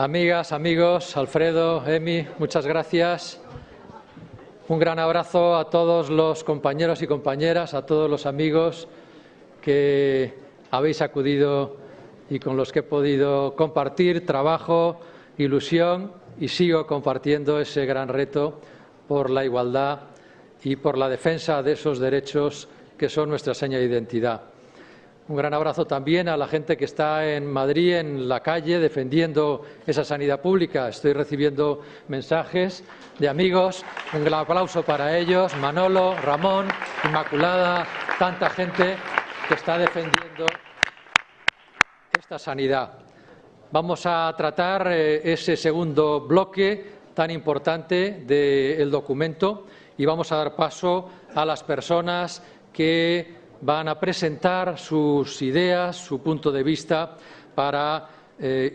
Amigas, amigos, Alfredo, Emi, muchas gracias. Un gran abrazo a todos los compañeros y compañeras, a todos los amigos que habéis acudido y con los que he podido compartir trabajo, ilusión y sigo compartiendo ese gran reto por la igualdad y por la defensa de esos derechos que son nuestra seña de identidad. Un gran abrazo también a la gente que está en Madrid, en la calle, defendiendo esa sanidad pública. Estoy recibiendo mensajes de amigos. Un gran aplauso para ellos. Manolo, Ramón, Inmaculada, tanta gente que está defendiendo esta sanidad. Vamos a tratar ese segundo bloque tan importante del documento y vamos a dar paso a las personas que van a presentar sus ideas, su punto de vista para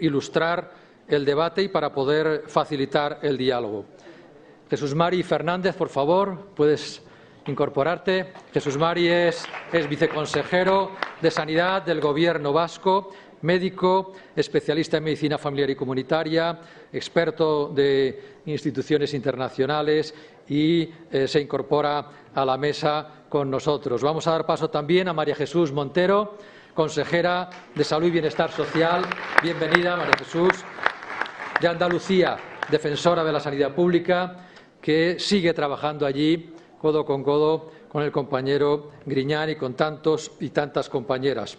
ilustrar el debate y para poder facilitar el diálogo. Jesús Mari Fernández, por favor, puedes incorporarte. Jesús Mari es viceconsejero de Sanidad del Gobierno vasco, médico, especialista en medicina familiar y comunitaria, experto de instituciones internacionales y se incorpora a la mesa con nosotros. Vamos a dar paso también a María Jesús Montero, consejera de Salud y Bienestar Social. Bienvenida, María Jesús. De Andalucía, defensora de la sanidad pública, que sigue trabajando allí codo con el compañero Griñán y con tantos y tantas compañeras.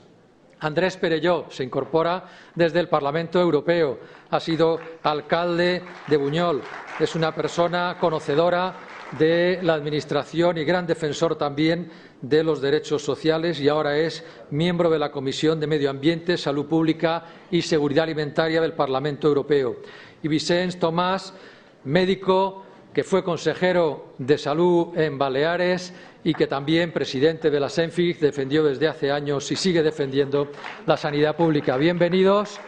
Andrés Perelló se incorpora desde el Parlamento Europeo. Ha sido alcalde de Buñol. Es una persona conocedora de la Administración y gran defensor también de los derechos sociales y ahora es miembro de la Comisión de Medio Ambiente, Salud Pública y Seguridad Alimentaria del Parlamento Europeo. Y Vicens Tomás, médico que fue consejero de Salud en Baleares y que también, presidente de la SENFIC, defendió desde hace años y sigue defendiendo la sanidad pública. Bienvenidos,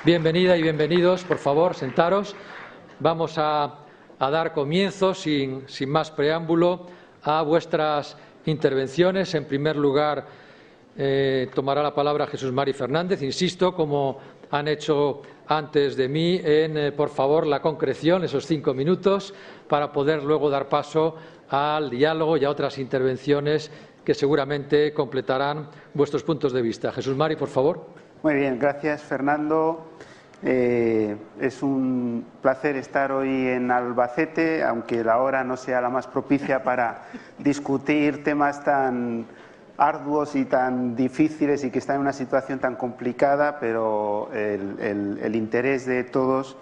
bienvenida y bienvenidos. Por favor, sentaros. Vamos a dar comienzo, sin más preámbulo, a vuestras intervenciones. En primer lugar, tomará la palabra Jesús Mari Fernández. Insisto, como han hecho antes de mí, en, por favor, la concreción, esos 5 minutos, para poder luego dar paso al diálogo y a otras intervenciones que seguramente completarán vuestros puntos de vista. Jesús Mari, por favor. Muy bien, gracias, Fernando. Es un placer estar hoy en Albacete, aunque la hora no sea la más propicia para discutir temas tan arduos y tan difíciles y que están en una situación tan complicada, pero el interés de todos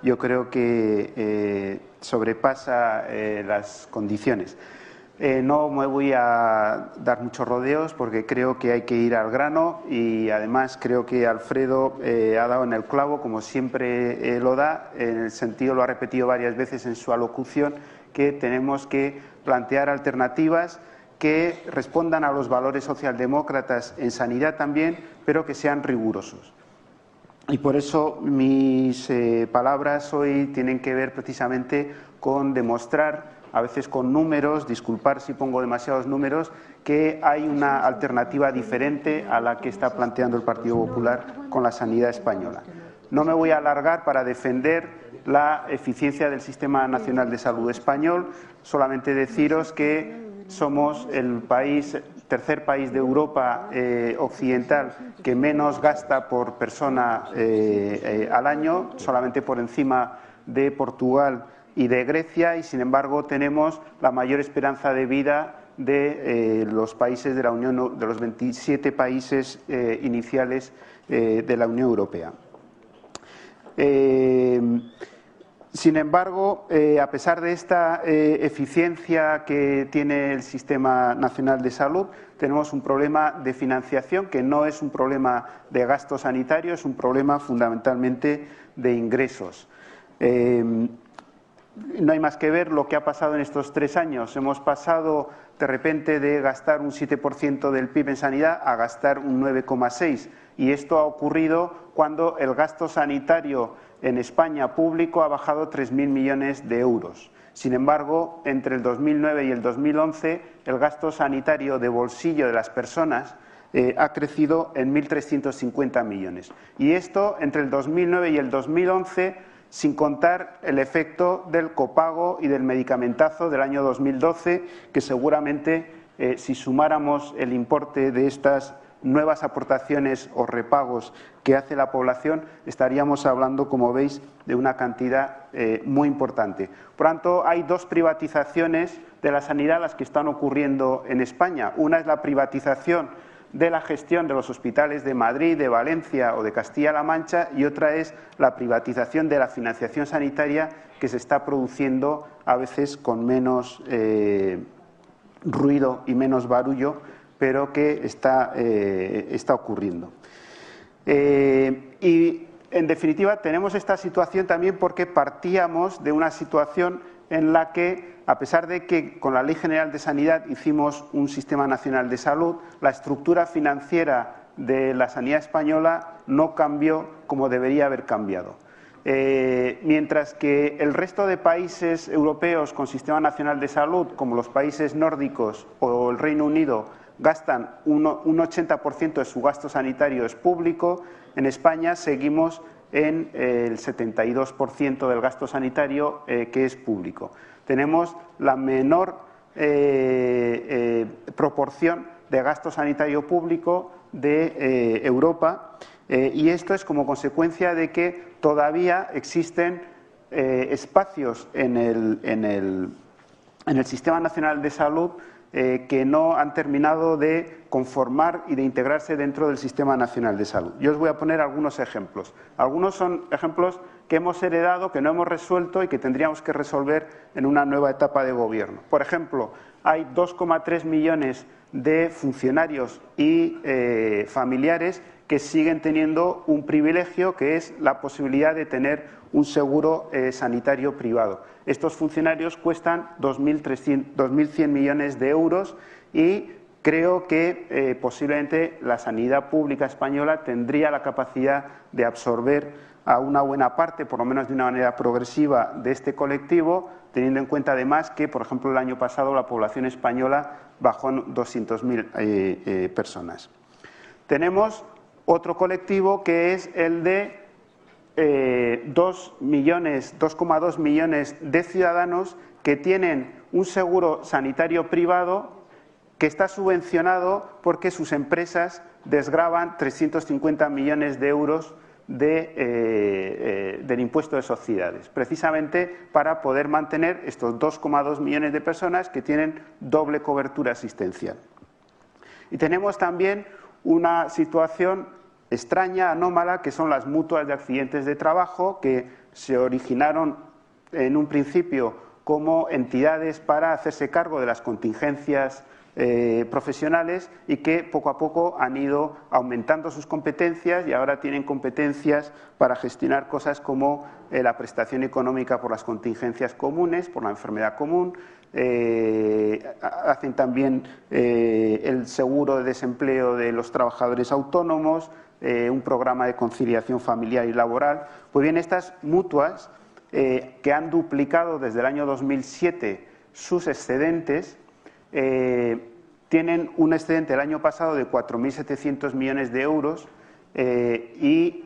yo creo que sobrepasa las condiciones. No me voy a dar muchos rodeos porque creo que hay que ir al grano y además creo que Alfredo ha dado en el clavo, como siempre lo da, en el sentido, lo ha repetido varias veces en su alocución, que tenemos que plantear alternativas que respondan a los valores socialdemócratas en sanidad también, pero que sean rigurosos. Y por eso mis palabras hoy tienen que ver precisamente con demostrar, a veces con números, disculpar si pongo demasiados números, que hay una alternativa diferente a la que está planteando el Partido Popular con la sanidad española. No me voy a alargar para defender la eficiencia del Sistema Nacional de Salud español, solamente deciros que somos el tercer país de Europa occidental que menos gasta por persona al año, solamente por encima de Portugal y de Grecia, y sin embargo tenemos la mayor esperanza de vida de los países de la Unión, de los 27 países iniciales de la Unión Europea. Sin embargo, a pesar de esta eficiencia que tiene el Sistema Nacional de Salud, tenemos un problema de financiación que no es un problema de gasto sanitario, es un problema fundamentalmente de ingresos. No hay más que ver lo que ha pasado en estos 3 años. Hemos pasado de repente de gastar un 7% del PIB en sanidad a gastar un 9,6%. Y esto ha ocurrido cuando el gasto sanitario en España público ha bajado 3.000 millones de euros. Sin embargo, entre el 2009 y el 2011, el gasto sanitario de bolsillo de las personas ha crecido en 1.350 millones. Y esto entre el 2009 y el 2011, sin contar el efecto del copago y del medicamentazo del año 2012, que seguramente, si sumáramos el importe de estas nuevas aportaciones o repagos que hace la población, estaríamos hablando, como veis, de una cantidad muy importante. Por tanto, hay dos privatizaciones de la sanidad las que están ocurriendo en España. Una es la privatización de la gestión de los hospitales de Madrid, de Valencia o de Castilla-La Mancha, y otra es la privatización de la financiación sanitaria, que se está produciendo a veces con menos ruido y menos barullo, pero que está ocurriendo. Y, en definitiva, tenemos esta situación también porque partíamos de una situación en la que, a pesar de que con la Ley General de Sanidad hicimos un Sistema Nacional de Salud, la estructura financiera de la sanidad española no cambió como debería haber cambiado. Mientras que el resto de países europeos con Sistema Nacional de Salud, como los países nórdicos o el Reino Unido, gastan un 80% de su gasto sanitario es público, en España seguimos en el 72% del gasto sanitario que es público. Tenemos la menor proporción de gasto sanitario público de Europa, y esto es como consecuencia de que todavía existen espacios en el Sistema Nacional de Salud que no han terminado de conformar y de integrarse dentro del Sistema Nacional de Salud. Yo os voy a poner algunos ejemplos. Algunos son ejemplos que hemos heredado, que no hemos resuelto y que tendríamos que resolver en una nueva etapa de gobierno. Por ejemplo, hay 2,3 millones de funcionarios y familiares que siguen teniendo un privilegio, que es la posibilidad de tener un seguro sanitario privado. Estos funcionarios cuestan 2.100 millones de euros y creo que posiblemente la sanidad pública española tendría la capacidad de absorber a una buena parte, por lo menos de una manera progresiva, de este colectivo, teniendo en cuenta además que, por ejemplo, el año pasado la población española bajó en 200.000 personas. Tenemos otro colectivo que es el de 2,2 millones de ciudadanos que tienen un seguro sanitario privado que está subvencionado porque sus empresas desgravan 350 millones de euros del impuesto de sociedades, precisamente para poder mantener estos 2,2 millones de personas que tienen doble cobertura asistencial. Y tenemos también una situación extraña, anómala, que son las mutuas de accidentes de trabajo, que se originaron en un principio como entidades para hacerse cargo de las contingencias profesionales y que poco a poco han ido aumentando sus competencias y ahora tienen competencias para gestionar cosas como la prestación económica por las contingencias comunes, por la enfermedad común, hacen también el seguro de desempleo de los trabajadores autónomos, un programa de conciliación familiar y laboral. Pues bien, estas mutuas que han duplicado desde el año 2007 sus excedentes, tienen un excedente el año pasado de 4.700 millones de euros y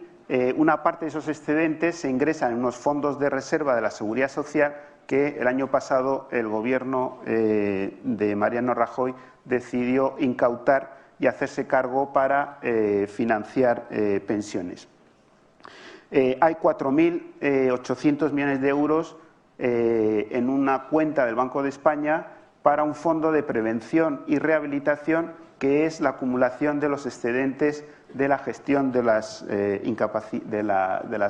una parte de esos excedentes se ingresan en unos fondos de reserva de la Seguridad Social que el año pasado el Gobierno de Mariano Rajoy decidió incautar y hacerse cargo para financiar pensiones. Hay 4.800 millones de euros en una cuenta del Banco de España para un fondo de prevención y rehabilitación, que es la acumulación de los excedentes de la gestión de las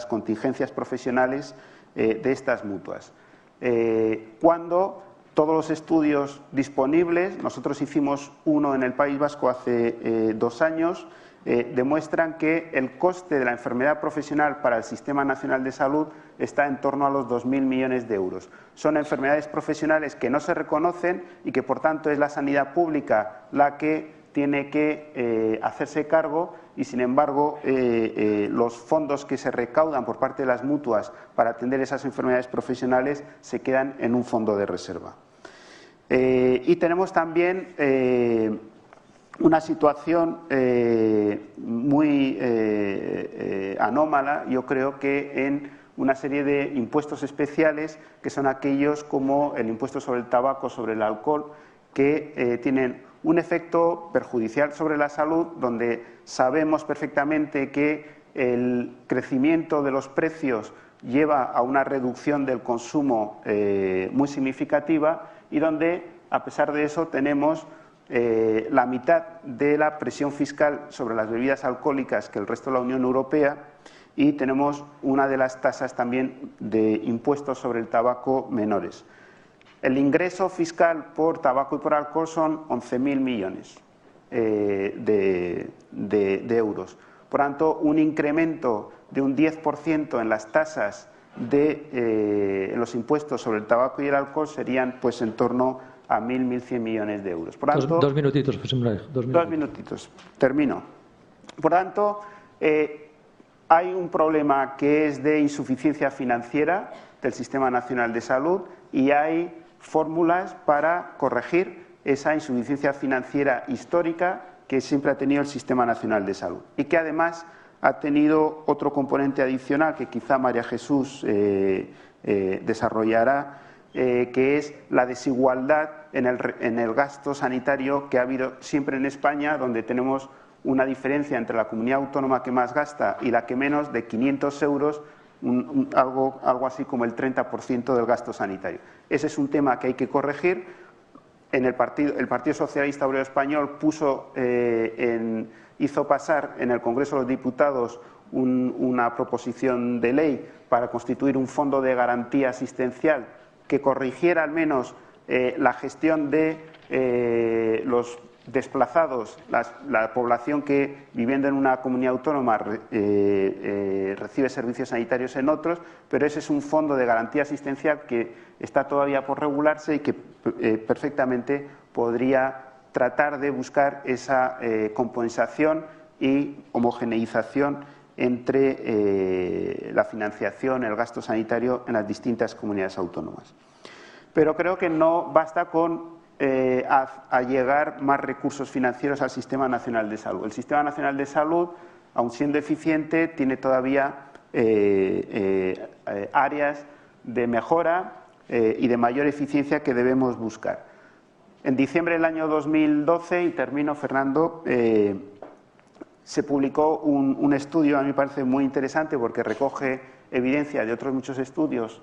contingencias profesionales de estas mutuas. Cuando todos los estudios disponibles, nosotros hicimos uno en el País Vasco hace 2 años, demuestran que el coste de la enfermedad profesional para el Sistema Nacional de Salud está en torno a los 2.000 millones de euros. Son enfermedades profesionales que no se reconocen y que, por tanto, es la sanidad pública la que tiene que hacerse cargo y, sin embargo, los fondos que se recaudan por parte de las mutuas para atender esas enfermedades profesionales se quedan en un fondo de reserva. Y tenemos también una situación muy anómala, yo creo que en una serie de impuestos especiales que son aquellos como el impuesto sobre el tabaco, sobre el alcohol, que tienen un efecto perjudicial sobre la salud, donde sabemos perfectamente que el crecimiento de los precios lleva a una reducción del consumo muy significativa y donde, a pesar de eso, tenemos la mitad de la presión fiscal sobre las bebidas alcohólicas que el resto de la Unión Europea y tenemos una de las tasas también de impuestos sobre el tabaco menores. El ingreso fiscal por tabaco y por alcohol son 11.000 millones de euros. Por tanto, un incremento de un 10% en las tasas de los impuestos sobre el tabaco y el alcohol serían pues en torno a 1.100 millones de euros. Por tanto, dos minutitos, José Manuel. Dos minutitos, termino. Por tanto, hay un problema que es de insuficiencia financiera del Sistema Nacional de Salud y hay fórmulas para corregir esa insuficiencia financiera histórica que siempre ha tenido el Sistema Nacional de Salud y que además ha tenido otro componente adicional que quizá María Jesús desarrollará, que es la desigualdad en el gasto sanitario que ha habido siempre en España, donde tenemos una diferencia entre la comunidad autónoma que más gasta y la que menos de 500 euros, algo así como el 30% del gasto sanitario. Ese es un tema que hay que corregir. El Partido Socialista Obrero Español hizo pasar en el Congreso de los Diputados una proposición de ley para constituir un fondo de garantía asistencial que corrigiera al menos la gestión de los desplazados, la población que viviendo en una comunidad autónoma recibe servicios sanitarios en otros, pero ese es un fondo de garantía asistencial que está todavía por regularse y que perfectamente podría tratar de buscar esa compensación y homogeneización entre la financiación, el gasto sanitario en las distintas comunidades autónomas. Pero creo que no basta con allegar más recursos financieros al Sistema Nacional de Salud. El Sistema Nacional de Salud, aun siendo eficiente, tiene todavía áreas de mejora y de mayor eficiencia que debemos buscar. En diciembre del año 2012, y termino, Fernando, se publicó un estudio, a mí me parece muy interesante porque recoge evidencia de otros muchos estudios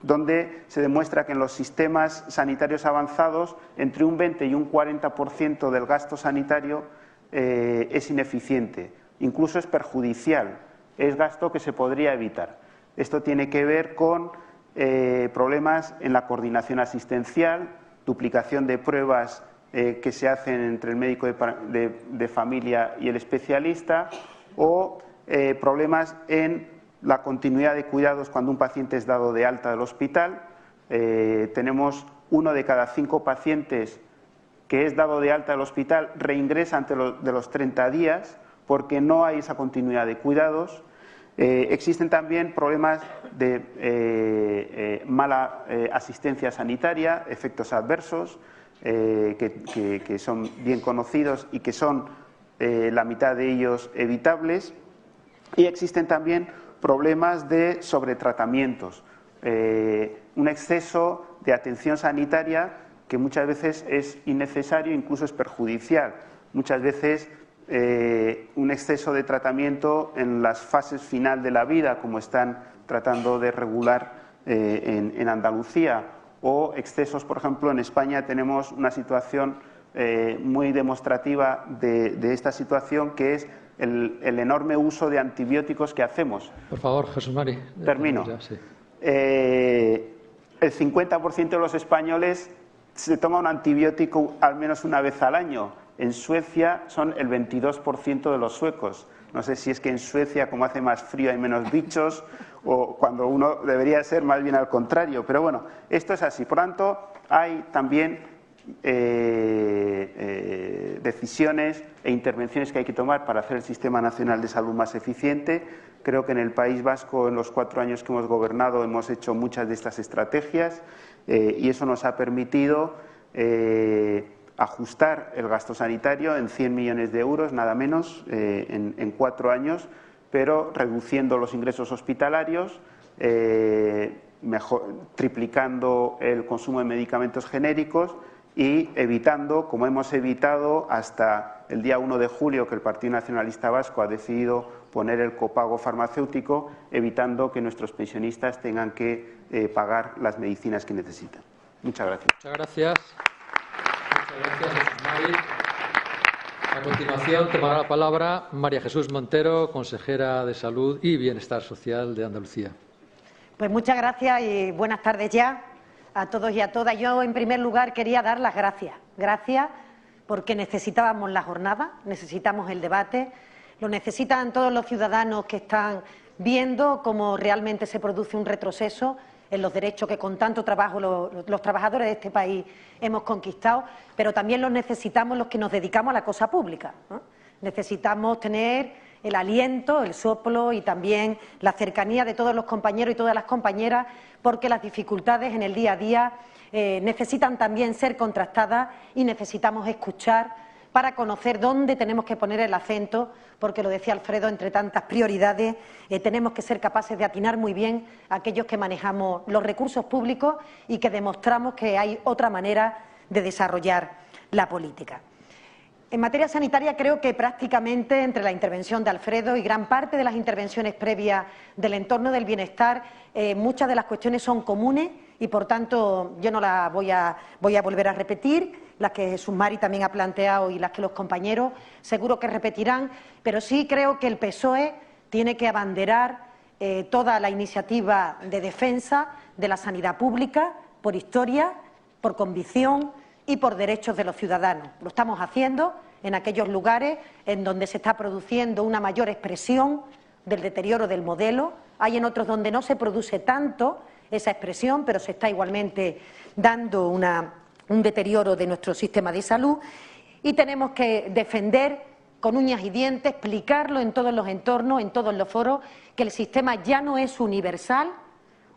donde se demuestra que en los sistemas sanitarios avanzados entre un 20 y un 40% del gasto sanitario es ineficiente, incluso es perjudicial, es gasto que se podría evitar. Esto tiene que ver con problemas en la coordinación asistencial, duplicación de pruebas que se hacen entre el médico de familia y el especialista o problemas en la continuidad de cuidados cuando un paciente es dado de alta del hospital. Tenemos 1 de cada 5 pacientes que es dado de alta del hospital reingresa antes de los 30 días porque no hay esa continuidad de cuidados. Existen también problemas de mala asistencia sanitaria, efectos adversos que son bien conocidos y que son la mitad de ellos evitables. Y existen también problemas de sobretratamientos, un exceso de atención sanitaria que muchas veces es innecesario, incluso es perjudicial. Muchas veces un exceso de tratamiento en las fases final de la vida, como están tratando de regular en Andalucía, o excesos, por ejemplo, en España tenemos una situación muy demostrativa de esta situación, que es el enorme uso de antibióticos que hacemos. Por favor, Jesús Mari. Termino. Ya, sí. El 50% de los españoles se toma un antibiótico al menos una vez al año. En Suecia son el 22% de los suecos. No sé si es que en Suecia, como hace más frío, hay menos bichos, o cuando uno debería ser más bien al contrario. Pero bueno, esto es así. Por tanto, hay también decisiones e intervenciones que hay que tomar para hacer el Sistema Nacional de Salud más eficiente. Creo que en el País Vasco, en los 4 años que hemos gobernado, hemos hecho muchas de estas estrategias y eso nos ha permitido ajustar el gasto sanitario en 100 millones de euros, nada menos, en 4 años, pero reduciendo los ingresos hospitalarios, triplicando el consumo de medicamentos genéricos y evitando, como hemos evitado hasta el día 1 de julio, que el Partido Nacionalista Vasco ha decidido poner el copago farmacéutico, evitando que nuestros pensionistas tengan que pagar las medicinas que necesitan. Muchas gracias. Muchas gracias. Muchas gracias, Jesús Mari. A continuación tomará la palabra María Jesús Montero, consejera de Salud y Bienestar Social de Andalucía. Pues muchas gracias y buenas tardes ya a todos y a todas. Yo, en primer lugar, quería dar las gracias. Gracias porque necesitábamos la jornada, necesitamos el debate, lo necesitan todos los ciudadanos que están viendo cómo realmente se produce un retroceso en los derechos que con tanto trabajo los trabajadores de este país hemos conquistado, pero también los necesitamos los que nos dedicamos a la cosa pública, ¿no? Necesitamos tener el aliento, el soplo y también la cercanía de todos los compañeros y todas las compañeras, porque las dificultades en el día a día necesitan también ser contrastadas y necesitamos escuchar para conocer dónde tenemos que poner el acento, porque lo decía Alfredo, entre tantas prioridades tenemos que ser capaces de atinar muy bien a aquellos que manejamos los recursos públicos y que demostramos que hay otra manera de desarrollar la política. En materia sanitaria creo que prácticamente entre la intervención de Alfredo y gran parte de las intervenciones previas del entorno del bienestar, muchas de las cuestiones son comunes y por tanto yo no las voy a volver a repetir, las que Jesús Mari también ha planteado y las que los compañeros seguro que repetirán, pero sí creo que el PSOE tiene que abanderar toda la iniciativa de defensa de la sanidad pública por historia, por convicción y por derechos de los ciudadanos. Lo estamos haciendo en aquellos lugares en donde se está produciendo una mayor expresión del deterioro del modelo. Hay en otros donde no se produce tanto esa expresión, pero se está igualmente dando un deterioro de nuestro sistema de salud y tenemos que defender con uñas y dientes, explicarlo en todos los entornos, en todos los foros, que el sistema ya no es universal.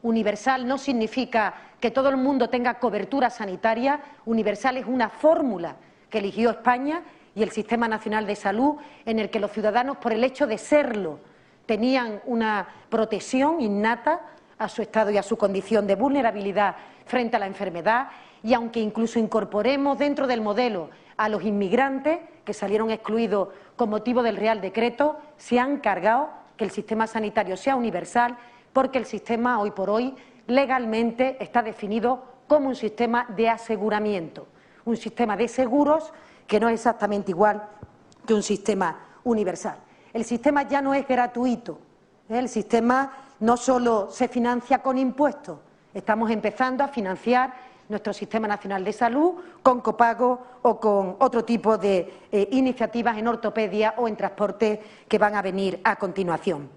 Universal no significa que todo el mundo tenga cobertura sanitaria, universal es una fórmula que eligió España y el Sistema Nacional de Salud, en el que los ciudadanos, por el hecho de serlo, tenían una protección innata a su estado y a su condición de vulnerabilidad frente a la enfermedad, y aunque incluso incorporemos dentro del modelo a los inmigrantes que salieron excluidos con motivo del Real Decreto, se han cargado que el sistema sanitario sea universal, porque el sistema hoy por hoy legalmente está definido como un sistema de aseguramiento, un sistema de seguros que no es exactamente igual que un sistema universal. El sistema ya no es gratuito, el sistema no solo se financia con impuestos, estamos empezando a financiar nuestro Sistema Nacional de Salud con copago o con otro tipo de iniciativas en ortopedia o en transporte que van a venir a continuación.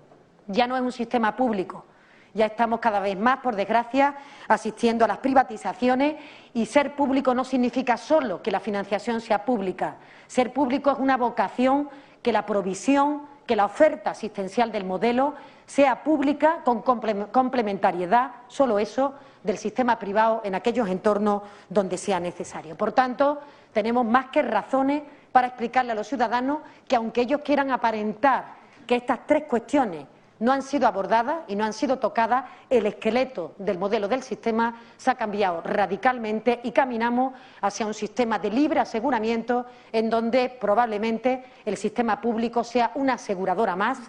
Ya no es un sistema público, ya estamos cada vez más, por desgracia, asistiendo a las privatizaciones y ser público no significa solo que la financiación sea pública. Ser público es una vocación que la provisión, que la oferta asistencial del modelo sea pública con complementariedad, solo eso, del sistema privado en aquellos entornos donde sea necesario. Por tanto, tenemos más que razones para explicarle a los ciudadanos que, aunque ellos quieran aparentar que estas tres cuestiones no han sido abordadas y no han sido tocadas, el esqueleto del modelo del sistema se ha cambiado radicalmente y caminamos hacia un sistema de libre aseguramiento en donde probablemente el sistema público sea una aseguradora más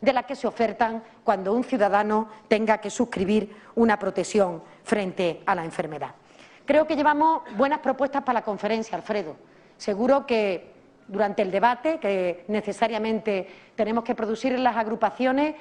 de la que se ofertan cuando un ciudadano tenga que suscribir una protección frente a la enfermedad. Creo que llevamos buenas propuestas para la conferencia, Alfredo. Seguro que durante el debate que necesariamente tenemos que producir en las agrupaciones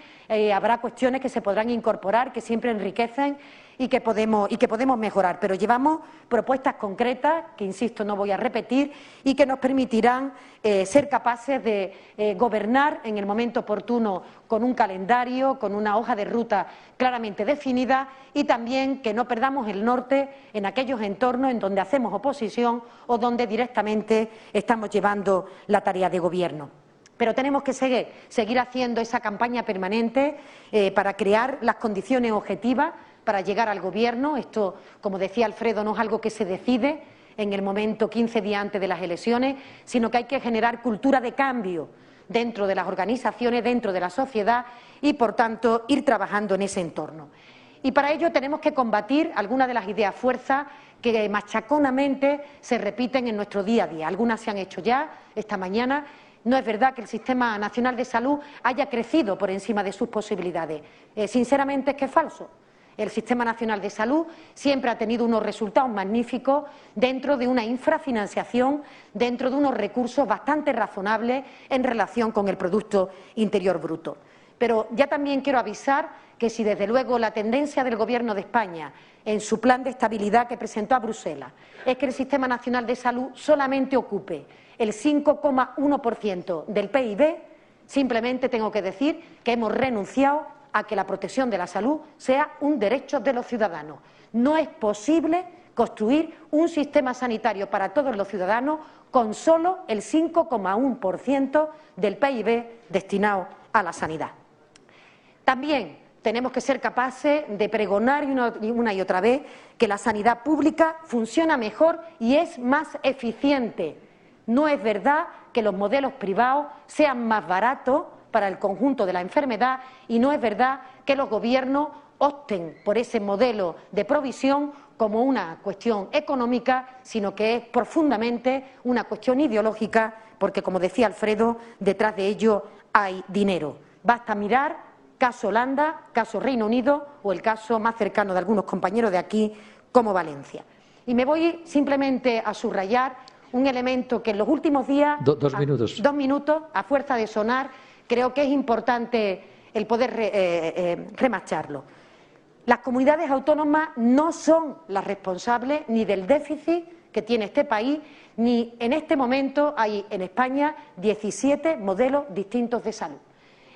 habrá cuestiones que se podrán incorporar, que siempre enriquecen y que podemos mejorar. Pero llevamos propuestas concretas, que insisto no voy a repetir, y que nos permitirán ser capaces de gobernar en el momento oportuno con un calendario, con una hoja de ruta claramente definida y también que no perdamos el norte en aquellos entornos en donde hacemos oposición o donde directamente estamos llevando la tarea de gobierno. Pero tenemos que seguir haciendo esa campaña permanente para crear las condiciones objetivas para llegar al Gobierno. Esto, como decía Alfredo, no es algo que se decide, en el momento 15 días antes de las elecciones, sino que hay que generar cultura de cambio dentro de las organizaciones, dentro de la sociedad y, por tanto, ir trabajando en ese entorno. Y para ello tenemos que combatir algunas de las ideas fuerzas que machaconamente se repiten en nuestro día a día. Algunas se han hecho ya esta mañana. No es verdad que el Sistema Nacional de Salud haya crecido por encima de sus posibilidades. Sinceramente es que es falso. El Sistema Nacional de Salud siempre ha tenido unos resultados magníficos dentro de una infrafinanciación, dentro de unos recursos bastante razonables en relación con el Producto Interior Bruto. Pero ya también quiero avisar que si desde luego la tendencia del Gobierno de España en su plan de estabilidad que presentó a Bruselas es que el Sistema Nacional de Salud solamente ocupe el 5,1% del PIB, simplemente tengo que decir que hemos renunciado a que la protección de la salud sea un derecho de los ciudadanos. No es posible construir un sistema sanitario para todos los ciudadanos con solo el 5,1% del PIB destinado a la sanidad. También tenemos que ser capaces de pregonar una y otra vez que la sanidad pública funciona mejor y es más eficiente. No es verdad que los modelos privados sean más baratos para el conjunto de la enfermedad y no es verdad que los gobiernos opten por ese modelo de provisión como una cuestión económica, sino que es profundamente una cuestión ideológica, porque, como decía Alfredo, detrás de ello hay dinero. Basta mirar caso Holanda, caso Reino Unido o el caso más cercano de algunos compañeros de aquí, como Valencia. Y me voy simplemente a subrayar un elemento que en los últimos días… Dos minutos. 2 minutos, a fuerza de sonar, creo que es importante el poder remacharlo. Las comunidades autónomas no son las responsables ni del déficit que tiene este país, ni en este momento hay en España 17 modelos distintos de salud.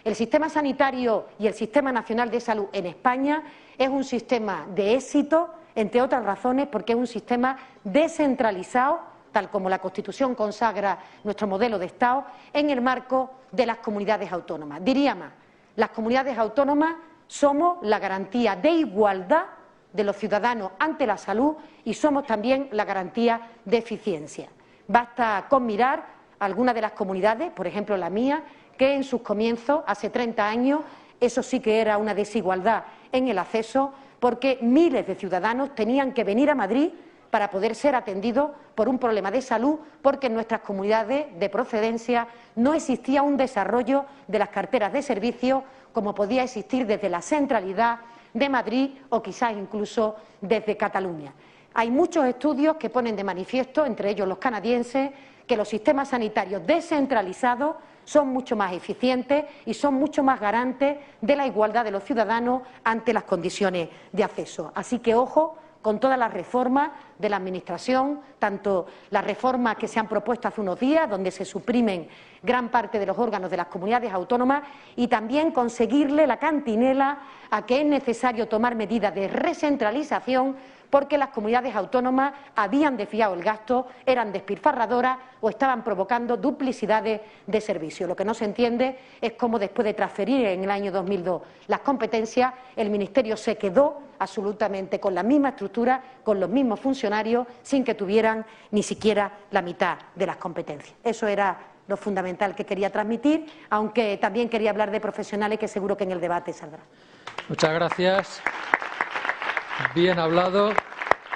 El sistema sanitario y el Sistema Nacional de Salud en España es un sistema de éxito, entre otras razones, porque es un sistema descentralizado, tal como la Constitución consagra nuestro modelo de Estado, en el marco de las comunidades autónomas. Diría más, las comunidades autónomas somos la garantía de igualdad de los ciudadanos ante la salud y somos también la garantía de eficiencia. Basta con mirar algunas de las comunidades, por ejemplo la mía, que en sus comienzos, hace 30 años, eso sí que era una desigualdad en el acceso, porque miles de ciudadanos tenían que venir a Madrid para poder ser atendidos por un problema de salud, porque en nuestras comunidades de procedencia no existía un desarrollo de las carteras de servicios como podía existir desde la centralidad de Madrid o quizás incluso desde Cataluña. Hay muchos estudios que ponen de manifiesto, entre ellos los canadienses, que los sistemas sanitarios descentralizados son mucho más eficientes y son mucho más garantes de la igualdad de los ciudadanos ante las condiciones de acceso. Así que ojo con todas las reformas de la Administración, tanto las reformas que se han propuesto hace unos días, donde se suprimen gran parte de los órganos de las comunidades autónomas, y también conseguirle la cantinela a que es necesario tomar medidas de recentralización, porque las comunidades autónomas habían desviado el gasto, eran despilfarradoras o estaban provocando duplicidades de servicios. Lo que no se entiende es cómo, después de transferir en el año 2002 las competencias, el Ministerio se quedó absolutamente con la misma estructura, con los mismos funcionarios, sin que tuvieran ni siquiera la mitad de las competencias. Eso era lo fundamental que quería transmitir, aunque también quería hablar de profesionales, que seguro que en el debate saldrá. Muchas gracias. Bien hablado.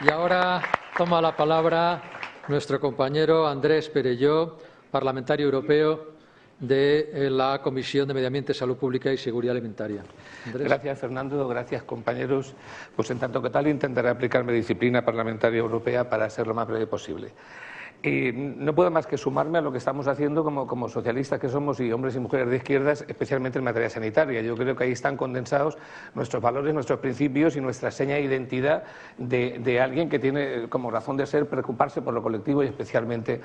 Y ahora toma la palabra nuestro compañero Andrés Perelló, parlamentario europeo de la Comisión de Medio Ambiente, Salud Pública y Seguridad Alimentaria. Andrés. Gracias, Fernando. Gracias, compañeros. Pues en tanto que tal intentaré aplicarme disciplina parlamentaria europea para ser lo más breve posible. No puedo más que sumarme a lo que estamos haciendo como socialistas que somos y hombres y mujeres de izquierdas, especialmente en materia sanitaria. Yo creo que ahí están condensados nuestros valores, nuestros principios y nuestra seña de identidad de alguien que tiene como razón de ser preocuparse por lo colectivo y especialmente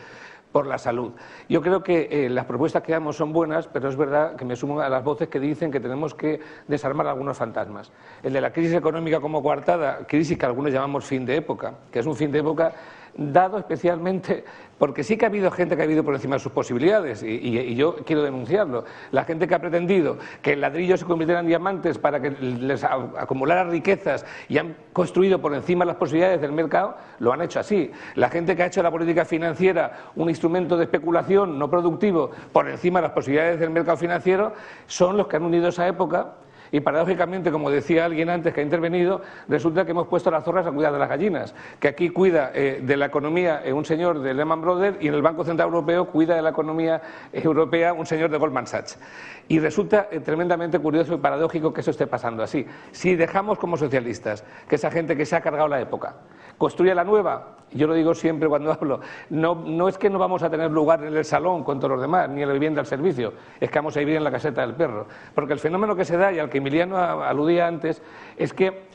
por la salud. Yo creo que las propuestas que damos son buenas, pero es verdad que me sumo a las voces que dicen que tenemos que desarmar algunos fantasmas. El de la crisis económica como coartada, crisis que algunos llamamos fin de época, que es un fin de época dado especialmente porque sí que ha habido gente que ha vivido por encima de sus posibilidades y yo quiero denunciarlo. La gente que ha pretendido que el ladrillo se convirtiera en diamantes para que les acumulara riquezas y han construido por encima de las posibilidades del mercado, lo han hecho así. La gente que ha hecho la política financiera un instrumento de especulación no productivo por encima de las posibilidades del mercado financiero son los que han unido esa época. Y paradójicamente, como decía alguien antes que ha intervenido, resulta que hemos puesto a las zorras a cuidar de las gallinas, que aquí cuida de la economía un señor de Lehman Brothers y en el Banco Central Europeo cuida de la economía europea un señor de Goldman Sachs. Y resulta tremendamente curioso y paradójico que eso esté pasando así. Si dejamos como socialistas que esa gente que se ha cargado la época construya la nueva, yo lo digo siempre cuando hablo, no es que no vamos a tener lugar en el salón con todos los demás, ni en la vivienda al servicio, es que vamos a vivir en la caseta del perro. Porque el fenómeno que se da, y al que Emiliano aludía antes, es que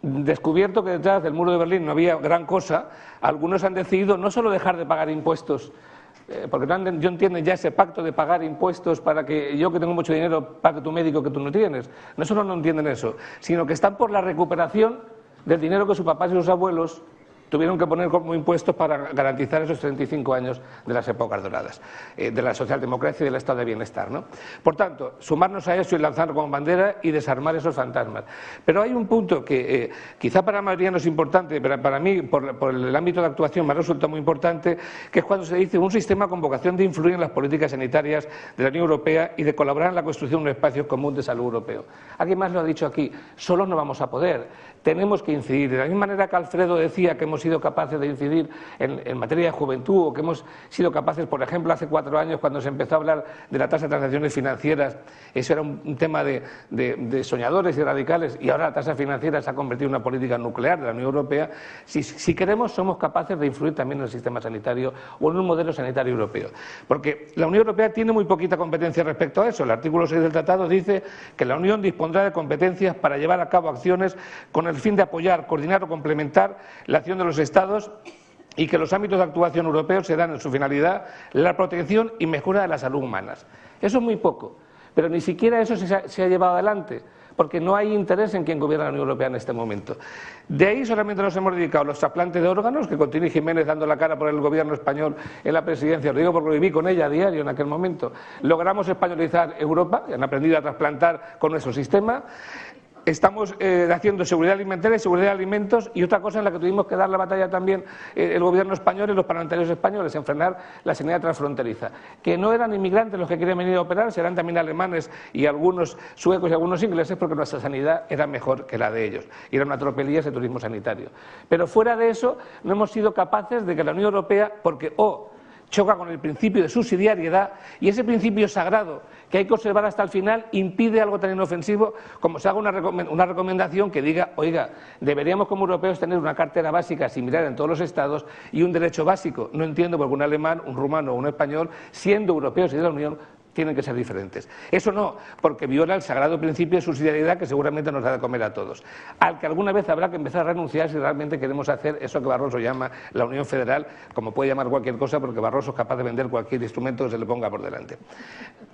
descubierto que detrás del muro de Berlín no había gran cosa, algunos han decidido no solo dejar de pagar impuestos, porque yo entiendo ya ese pacto de pagar impuestos para que yo que tengo mucho dinero pague tu médico que tú no tienes, no solo no entienden eso, sino que están por la recuperación del dinero que sus papás y sus abuelos tuvieron que poner como impuestos para garantizar esos 35 años de las épocas doradas, de la socialdemocracia y del estado de bienestar, ¿no? Por tanto, sumarnos a eso y lanzarlo como bandera y desarmar esos fantasmas. Pero hay un punto que quizá para la mayoría no es importante, pero para mí, por el ámbito de actuación, me resulta muy importante, que es cuando se dice un sistema con vocación de influir en las políticas sanitarias de la Unión Europea y de colaborar en la construcción de un espacio común de salud europeo. Alguien más lo ha dicho aquí, solos no vamos a poder. Tenemos que incidir. De la misma manera que Alfredo decía que hemos sido capaces de incidir en materia de juventud, o que hemos sido capaces, por ejemplo, hace 4 años cuando se empezó a hablar de la tasa de transacciones financieras, eso era un tema de soñadores y radicales, y ahora la tasa financiera se ha convertido en una política nuclear de la Unión Europea. Si queremos, somos capaces de influir también en el sistema sanitario o en un modelo sanitario europeo. Porque la Unión Europea tiene muy poquita competencia respecto a eso. El artículo 6 del Tratado dice que la Unión dispondrá de competencias para llevar a cabo acciones con el fin de apoyar, coordinar o complementar la acción de los Estados y que los ámbitos de actuación europeos se dan en su finalidad la protección y mejora de la salud humanas. Eso es muy poco, pero ni siquiera eso se ha llevado adelante, porque no hay interés en quien gobierna la Unión Europea en este momento. De ahí solamente nos hemos dedicado a los trasplantes de órganos, que con Tini Jiménez dando la cara por el gobierno español en la presidencia, lo digo porque viví con ella a diario en aquel momento. Logramos españolizar Europa, han aprendido a trasplantar con nuestro sistema. Estamos haciendo seguridad alimentaria y seguridad de alimentos, y otra cosa en la que tuvimos que dar la batalla también el gobierno español y los parlamentarios españoles, en frenar la sanidad transfronteriza. Que no eran inmigrantes los que querían venir a operar, serán también alemanes y algunos suecos y algunos ingleses, porque nuestra sanidad era mejor que la de ellos. Y era una tropelía ese turismo sanitario. Pero fuera de eso, no hemos sido capaces de que la Unión Europea, porque choca con el principio de subsidiariedad, y ese principio sagrado que hay que observar hasta el final impide algo tan inofensivo como se haga una recomendación que diga, oiga, deberíamos como europeos tener una cartera básica similar en todos los estados y un derecho básico. No entiendo por qué un alemán, un rumano o un español, siendo europeos y de la Unión, tienen que ser diferentes. Eso no, porque viola el sagrado principio de subsidiariedad que seguramente nos da de comer a todos, al que alguna vez habrá que empezar a renunciar si realmente queremos hacer eso que Barroso llama la Unión Federal, como puede llamar cualquier cosa, porque Barroso es capaz de vender cualquier instrumento que se le ponga por delante.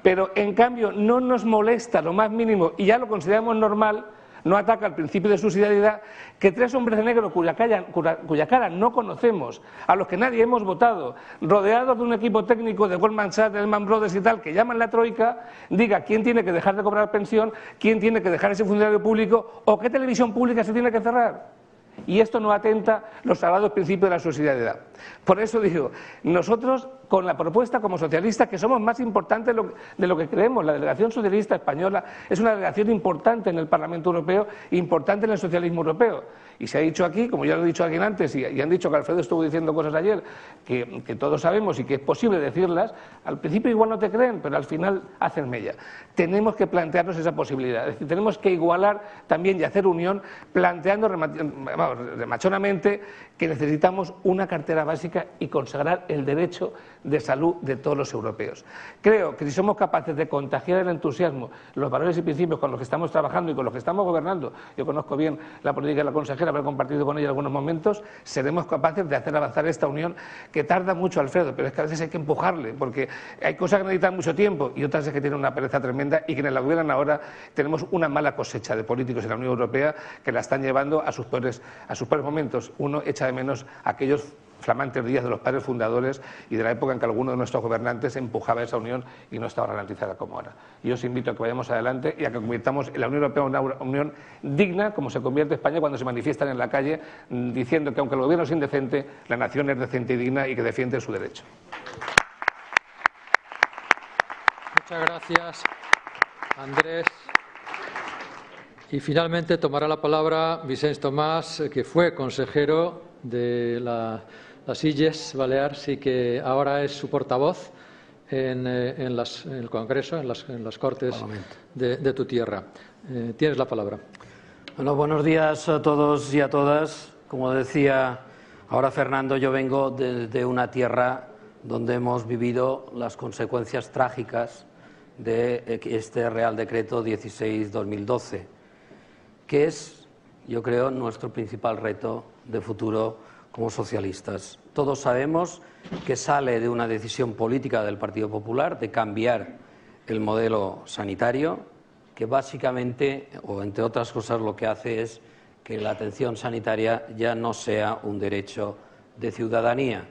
Pero en cambio no nos molesta lo más mínimo, y ya lo consideramos normal, no ataca el principio de subsidiariedad, que 3 hombres de negro cuya cara no conocemos, a los que nadie hemos votado, rodeados de un equipo técnico de Goldman Sachs, de Lehman Brothers y tal, que llaman la troika, diga quién tiene que dejar de cobrar pensión, quién tiene que dejar ese funcionario público o qué televisión pública se tiene que cerrar. Y esto no atenta los sagrados principios de la subsidiariedad. Por eso digo, nosotros con la propuesta como socialistas, que somos más importantes de lo que creemos, la delegación socialista española es una delegación importante en el Parlamento Europeo, importante en el socialismo europeo. Y se ha dicho aquí, como ya lo he dicho alguien antes, y han dicho que Alfredo estuvo diciendo cosas ayer, que todos sabemos y que es posible decirlas, al principio igual no te creen, pero al final hacen mella. Tenemos que plantearnos esa posibilidad, es decir, tenemos que igualar también y hacer unión, planteando remachonamente que necesitamos una cartera básica y consagrar el derecho de salud de todos los europeos. Creo que si somos capaces de contagiar el entusiasmo, los valores y principios con los que estamos trabajando y con los que estamos gobernando, yo conozco bien la política de la consejera, haber compartido con ella algunos momentos, seremos capaces de hacer avanzar esta unión que tarda mucho, Alfredo, pero es que a veces hay que empujarle, porque hay cosas que necesitan mucho tiempo y otras es que tienen una pereza tremenda, y que en la gobiernan ahora tenemos una mala cosecha de políticos en la Unión Europea que la están llevando a sus peores momentos. Uno echa de menos a aquellos flamantes días de los padres fundadores y de la época en que alguno de nuestros gobernantes empujaba esa unión y no estaba garantizada como ahora. Yo os invito a que vayamos adelante y a que convirtamos la Unión Europea en una unión digna, como se convierte España cuando se manifiestan en la calle diciendo que aunque el gobierno es indecente, la nación es decente y digna y que defiende su derecho. Muchas gracias, Andrés. Y finalmente tomará la palabra Vicens Tomàs, que fue consejero de las Illes Balears y que ahora es su portavoz en el Congreso, en las Cortes de tu tierra. Tienes la palabra. Bueno, buenos días a todos y a todas. Como decía ahora Fernando, yo vengo de una tierra donde hemos vivido las consecuencias trágicas de este Real Decreto 16/2012, que es, yo creo, nuestro principal reto de futuro como socialistas. Todos sabemos que sale de una decisión política del Partido Popular de cambiar el modelo sanitario, que básicamente, o entre otras cosas, lo que hace es que la atención sanitaria ya no sea un derecho de ciudadanía.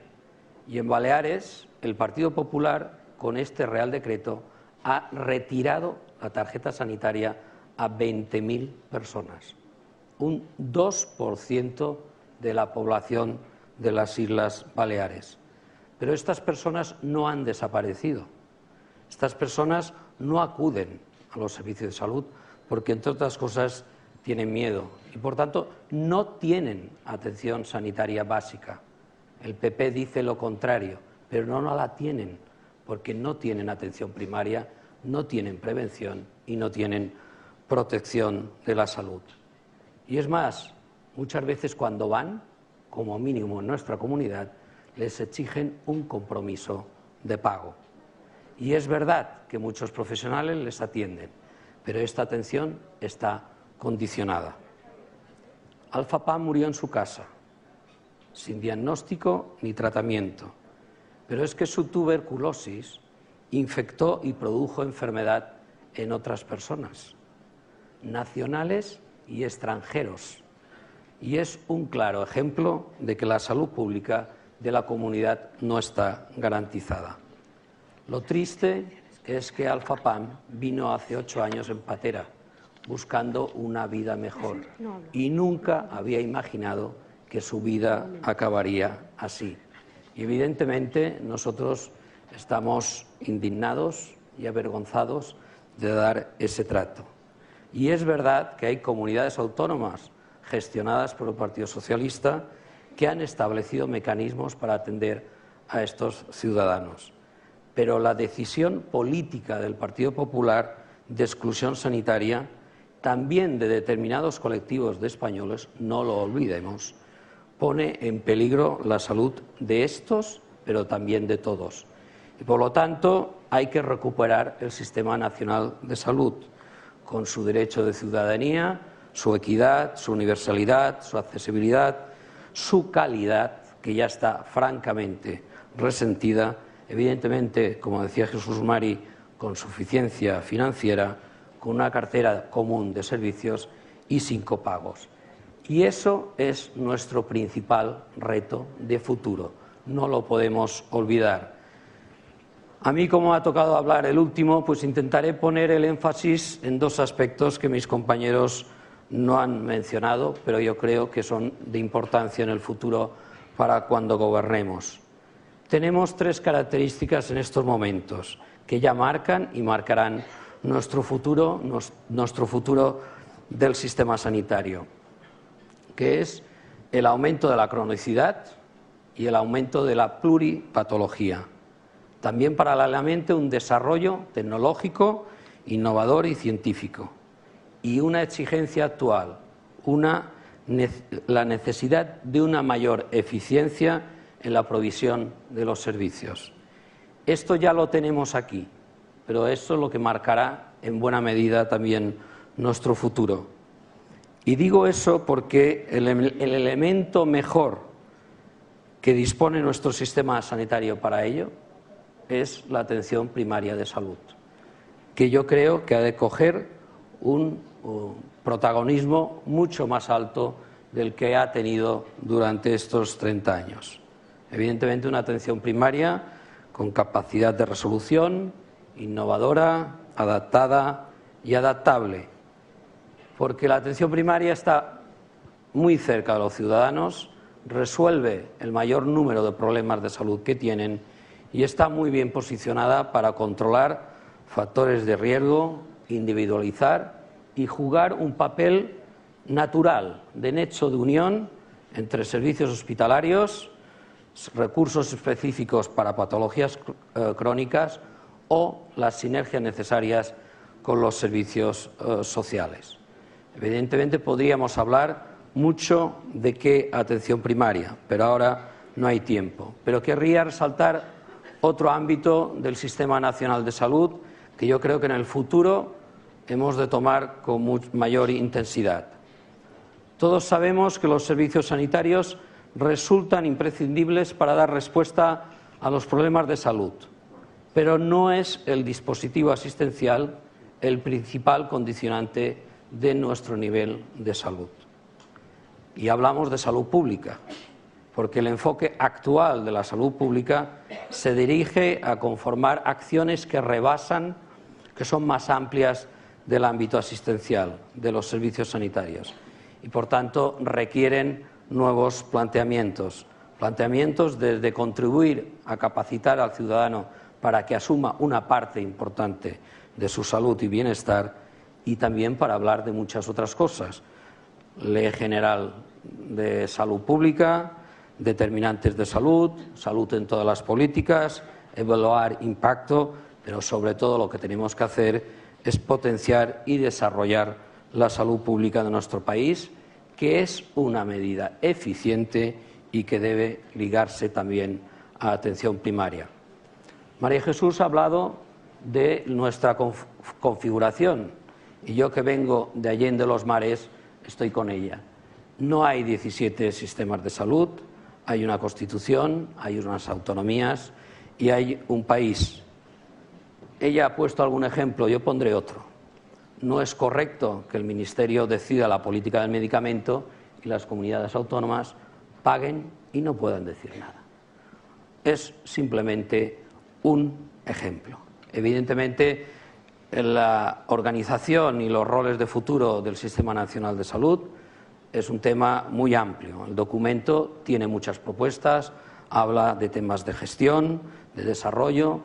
Y en Baleares, el Partido Popular, con este Real Decreto, ha retirado la tarjeta sanitaria a 20.000 personas, un 2% de la población de las Islas Baleares. Pero estas personas no han desaparecido. Estas personas no acuden a los servicios de salud porque, entre otras cosas, tienen miedo y, por tanto, no tienen atención sanitaria básica. El PP dice lo contrario, pero no la tienen porque no tienen atención primaria, no tienen prevención y no tienen protección de la salud. Y es más, muchas veces cuando van, como mínimo en nuestra comunidad, les exigen un compromiso de pago. Y es verdad que muchos profesionales les atienden, pero esta atención está condicionada. Alpha Pam murió en su casa, sin diagnóstico ni tratamiento, pero es que su tuberculosis infectó y produjo enfermedad en otras personas, nacionales y extranjeros. Y es un claro ejemplo de que la salud pública de la comunidad no está garantizada. Lo triste es que Alpha Pam vino hace 8 años en patera, buscando una vida mejor, y nunca había imaginado que su vida acabaría así. Y evidentemente nosotros estamos indignados y avergonzados de dar ese trato. Y es verdad que hay comunidades autónomas gestionadas por el Partido Socialista que han establecido mecanismos para atender a estos ciudadanos. Pero la decisión política del Partido Popular de exclusión sanitaria, también de determinados colectivos de españoles, no lo olvidemos, pone en peligro la salud de estos, pero también de todos. Y por lo tanto, hay que recuperar el Sistema Nacional de Salud, con su derecho de ciudadanía, su equidad, su universalidad, su accesibilidad, su calidad, que ya está francamente resentida, evidentemente, como decía Jesús Mari, con suficiencia financiera, con una cartera común de servicios y sin copagos. Y eso es nuestro principal reto de futuro, no lo podemos olvidar. A mí, como ha tocado hablar el último, pues intentaré poner el énfasis en 2 aspectos que mis compañeros no han mencionado, pero yo creo que son de importancia en el futuro para cuando gobernemos. Tenemos 3 características en estos momentos que ya marcan y marcarán nuestro futuro del sistema sanitario, que es el aumento de la cronicidad y el aumento de la pluripatología. También, paralelamente, un desarrollo tecnológico, innovador y científico. Y una exigencia actual, la necesidad de una mayor eficiencia en la provisión de los servicios. Esto ya lo tenemos aquí, pero esto es lo que marcará en buena medida también nuestro futuro. Y digo eso porque el elemento mejor que dispone nuestro sistema sanitario para ello es la atención primaria de salud, que yo creo que ha de coger un protagonismo mucho más alto del que ha tenido durante estos 30 años. Evidentemente, una atención primaria con capacidad de resolución, innovadora, adaptada y adaptable, porque la atención primaria está muy cerca de los ciudadanos, resuelve el mayor número de problemas de salud que tienen y está muy bien posicionada para controlar factores de riesgo, individualizar y jugar un papel natural de nexo de unión entre servicios hospitalarios, recursos específicos para patologías crónicas o las sinergias necesarias con los servicios sociales. Evidentemente podríamos hablar mucho de qué atención primaria, pero ahora no hay tiempo. Pero querría resaltar otro ámbito del Sistema Nacional de Salud que yo creo que en el futuro hemos de tomar con mayor intensidad. Todos sabemos que los servicios sanitarios resultan imprescindibles para dar respuesta a los problemas de salud, pero no es el dispositivo asistencial el principal condicionante de nuestro nivel de salud. Y hablamos de salud pública, porque el enfoque actual de la salud pública se dirige a conformar acciones que rebasan, que son más amplias del ámbito asistencial de los servicios sanitarios y, por tanto, requieren nuevos planteamientos desde contribuir a capacitar al ciudadano para que asuma una parte importante de su salud y bienestar y también para hablar de muchas otras cosas. Ley General de Salud Pública, determinantes de salud, salud en todas las políticas, evaluar impacto, pero sobre todo lo que tenemos que hacer es potenciar y desarrollar la salud pública de nuestro país, que es una medida eficiente y que debe ligarse también a atención primaria. María Jesús ha hablado de nuestra configuración y yo, que vengo de Allende los Mares, estoy con ella. No hay 17 sistemas de salud, hay una Constitución, hay unas autonomías y hay un país. Ella ha puesto algún ejemplo, yo pondré otro. No es correcto que el Ministerio decida la política del medicamento y las comunidades autónomas paguen y no puedan decir nada. Es simplemente un ejemplo. Evidentemente, la organización y los roles de futuro del Sistema Nacional de Salud es un tema muy amplio. El documento tiene muchas propuestas, habla de temas de gestión, de desarrollo,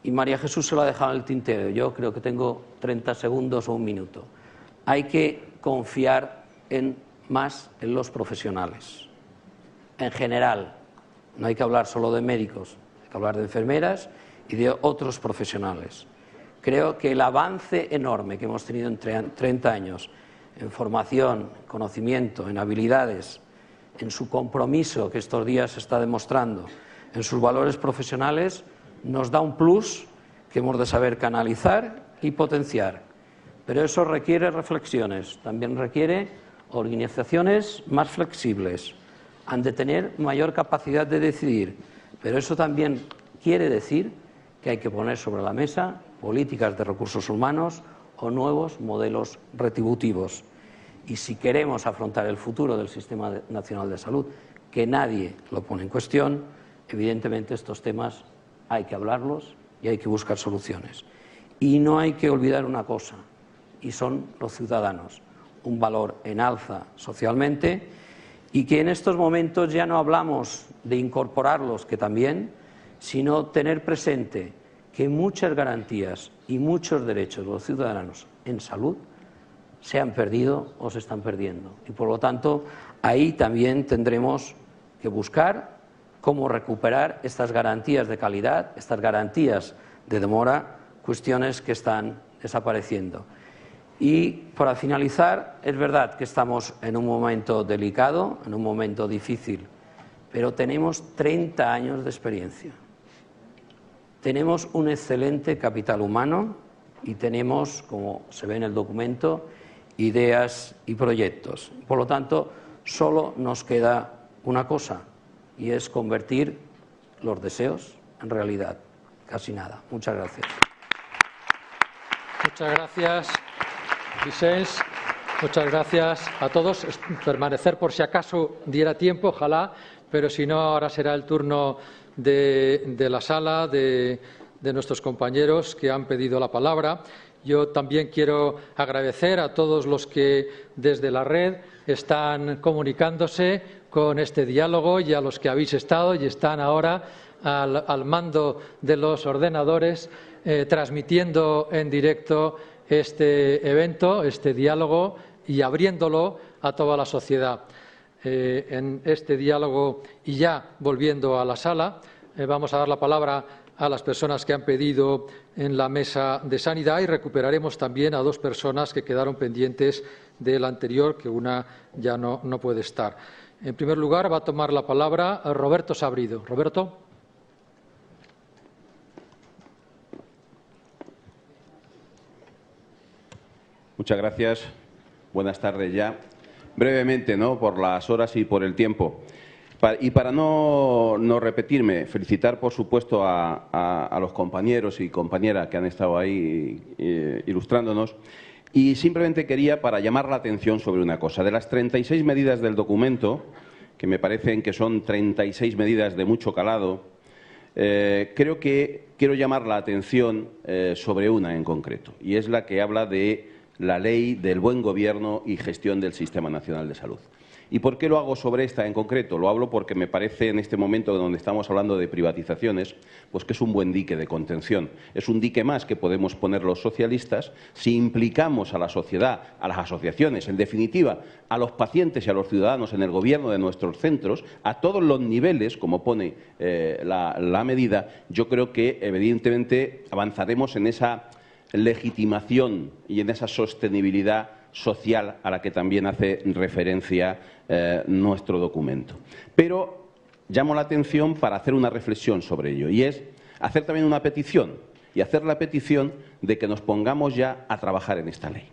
y María Jesús se lo ha dejado en el tintero. Yo creo que tengo 30 segundos o un minuto. Hay que confiar más en los profesionales. En general, no hay que hablar solo de médicos, hay que hablar de enfermeras y de otros profesionales. Creo que el avance enorme que hemos tenido en 30 años en formación, en conocimiento, en habilidades, en su compromiso que estos días se está demostrando, en sus valores profesionales, nos da un plus que hemos de saber canalizar y potenciar. Pero eso requiere reflexiones, también requiere organizaciones más flexibles, han de tener mayor capacidad de decidir, pero eso también quiere decir que hay que poner sobre la mesa políticas de recursos humanos o nuevos modelos retributivos. Y si queremos afrontar el futuro del Sistema Nacional de Salud, que nadie lo pone en cuestión, evidentemente estos temas hay que hablarlos y hay que buscar soluciones. Y no hay que olvidar una cosa, y son los ciudadanos, un valor en alza socialmente, y que en estos momentos ya no hablamos de incorporarlos, que también, sino tener presente que muchas garantías y muchos derechos de los ciudadanos en salud se han perdido o se están perdiendo. Y por lo tanto, ahí también tendremos que buscar cómo recuperar estas garantías de calidad, estas garantías de demora, cuestiones que están desapareciendo. Y para finalizar, es verdad que estamos en un momento delicado, en un momento difícil, pero tenemos 30 años de experiencia. Tenemos un excelente capital humano y tenemos, como se ve en el documento, ideas y proyectos. Por lo tanto, solo nos queda una cosa, y es convertir los deseos en realidad. Casi nada. Muchas gracias. Muchas gracias, Vicens. Muchas gracias a todos. Permanecer por si acaso diera tiempo, ojalá. pero si no, ahora será el turno de la sala, de nuestros compañeros que han pedido la palabra. Yo también quiero agradecer a todos los que desde la red están comunicándose con este diálogo y a los que habéis estado y están ahora al mando de los ordenadores transmitiendo en directo este evento, este diálogo y abriéndolo a toda la sociedad. En este diálogo y ya volviendo a la sala, vamos a dar la palabra a las personas que han pedido en la mesa de sanidad y recuperaremos también a 2 personas que quedaron pendientes del anterior, que una ya no puede estar. En primer lugar, va a tomar la palabra Roberto Sabrido. Roberto. Muchas gracias. Buenas tardes ya. Brevemente, ¿no?, por las horas y por el tiempo. Y para no repetirme, felicitar, por supuesto, a los compañeros y compañeras que han estado ahí ilustrándonos. Y simplemente quería, para llamar la atención sobre una cosa. De las 36 medidas del documento, que me parecen que son 36 medidas de mucho calado, creo que quiero llamar la atención sobre una en concreto, y es la que habla de la Ley del Buen Gobierno y Gestión del Sistema Nacional de Salud. ¿Y por qué lo hago sobre esta en concreto? Lo hablo porque me parece, en este momento donde estamos hablando de privatizaciones, pues que es un buen dique de contención. Es un dique más que podemos poner los socialistas si implicamos a la sociedad, a las asociaciones, en definitiva, a los pacientes y a los ciudadanos en el gobierno de nuestros centros, a todos los niveles, como pone la medida. Yo creo que, evidentemente, avanzaremos en esa legitimación y en esa sostenibilidad social a la que también hace referencia nuestro documento. Pero llamo la atención para hacer una reflexión sobre ello, y es hacer también una petición, y hacer la petición de que nos pongamos ya a trabajar en esta ley.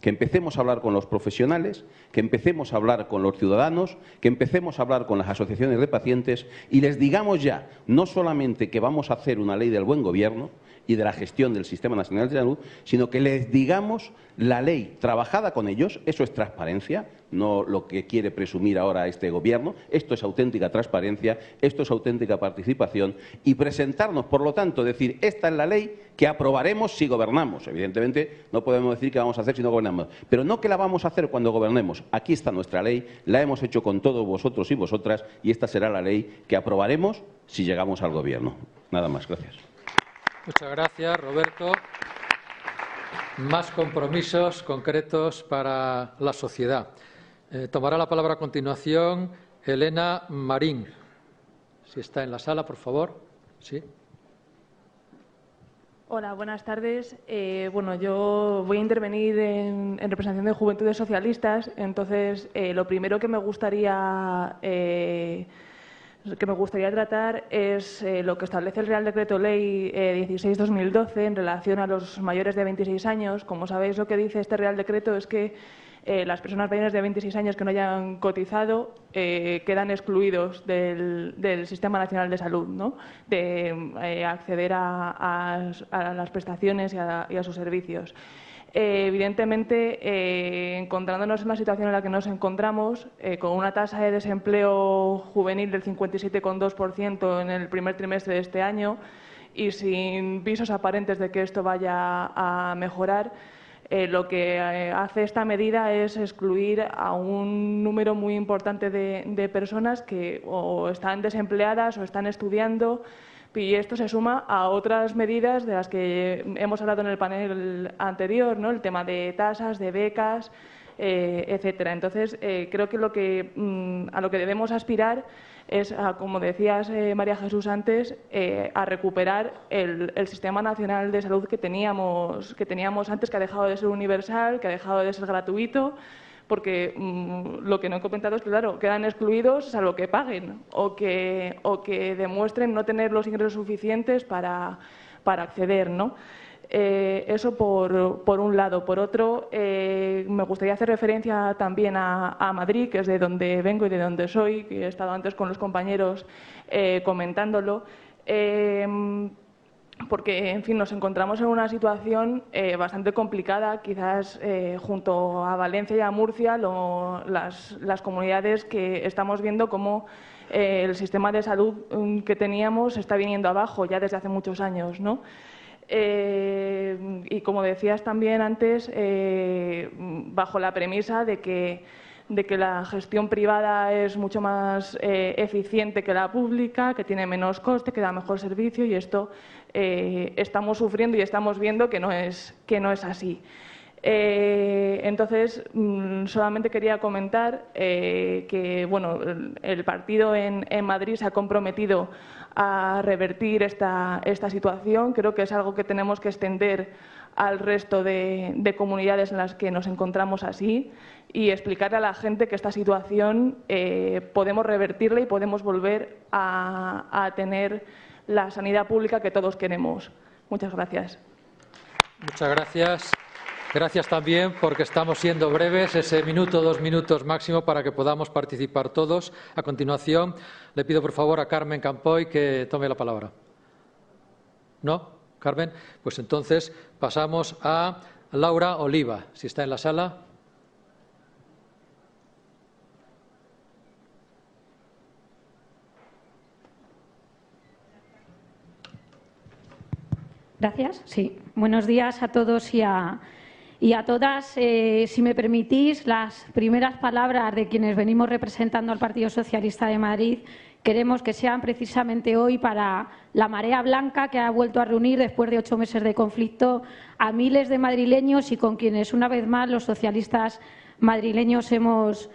Que empecemos a hablar con los profesionales, que empecemos a hablar con los ciudadanos, que empecemos a hablar con las asociaciones de pacientes y les digamos ya, no solamente que vamos a hacer una ley del buen gobierno y de la gestión del Sistema Nacional de Salud, sino que les digamos la ley trabajada con ellos. Eso es transparencia, no lo que quiere presumir ahora este Gobierno. Esto es auténtica transparencia, esto es auténtica participación y presentarnos, por lo tanto, decir, esta es la ley que aprobaremos si gobernamos. Evidentemente, no podemos decir qué vamos a hacer si no gobernamos, pero no que la vamos a hacer cuando gobernemos. Aquí está nuestra ley, la hemos hecho con todos vosotros y vosotras y esta será la ley que aprobaremos si llegamos al Gobierno. Nada más. Gracias. Muchas gracias, Roberto. Más compromisos concretos para la sociedad. Tomará la palabra a continuación Elena Marín. Si está en la sala, por favor. Sí. Hola, buenas tardes. Bueno, yo voy a intervenir en representación de Juventudes Socialistas. Entonces, lo primero que me gustaría tratar es lo que establece el Real Decreto Ley 16/2012 en relación a los mayores de 26 años. Como sabéis, lo que dice este Real Decreto es que las personas mayores de 26 años que no hayan cotizado quedan excluidos del Sistema Nacional de Salud, ¿no?, de acceder a las prestaciones y a sus servicios. Evidentemente, encontrándonos en la situación en la que nos encontramos, con una tasa de desempleo juvenil del 57,2% en el primer trimestre de este año y sin visos aparentes de que esto vaya a mejorar, lo que hace esta medida es excluir a un número muy importante de personas que o están desempleadas o están estudiando. Y esto se suma a otras medidas de las que hemos hablado en el panel anterior, ¿no?, el tema de tasas, de becas, etcétera. Entonces, creo que a lo que debemos aspirar es, como decías, María Jesús, antes, a recuperar el Sistema Nacional de Salud que teníamos antes, que ha dejado de ser universal, que ha dejado de ser gratuito, porque lo que no he comentado es que, claro, quedan excluidos salvo que paguen o que demuestren no tener los ingresos suficientes para acceder, ¿no? Eso por un lado. Por otro, me gustaría hacer referencia también a Madrid, que es de donde vengo y de donde soy, que he estado antes con los compañeros comentándolo. porque, en fin, nos encontramos en una situación bastante complicada, quizás junto a Valencia y a Murcia, las comunidades que estamos viendo cómo el sistema de salud que teníamos está viniendo abajo ya desde hace muchos años, ¿no? Y como decías también antes, bajo la premisa de que la gestión privada es mucho más eficiente que la pública, que tiene menos coste, que da mejor servicio, y esto estamos sufriendo y estamos viendo que no es así. Entonces, solamente quería comentar que bueno, el partido en Madrid se ha comprometido a revertir esta situación. Creo que es algo que tenemos que extender al resto de comunidades en las que nos encontramos así y explicarle a la gente que esta situación podemos revertirla y podemos volver a tener la sanidad pública que todos queremos. Muchas gracias. Muchas gracias. Gracias también porque estamos siendo breves, ese minuto, 2 minutos máximo para que podamos participar todos. A continuación, le pido por favor a Carmen Campoy que tome la palabra. ¿No? Carmen, pues entonces pasamos a Laura Oliva, si está en la sala. Gracias. Sí. Buenos días a todos y a todas. Si me permitís, las primeras palabras de quienes venimos representando al Partido Socialista de Madrid queremos que sean precisamente hoy para la marea blanca que ha vuelto a reunir después de 8 meses de conflicto a miles de madrileños y con quienes una vez más los socialistas madrileños hemos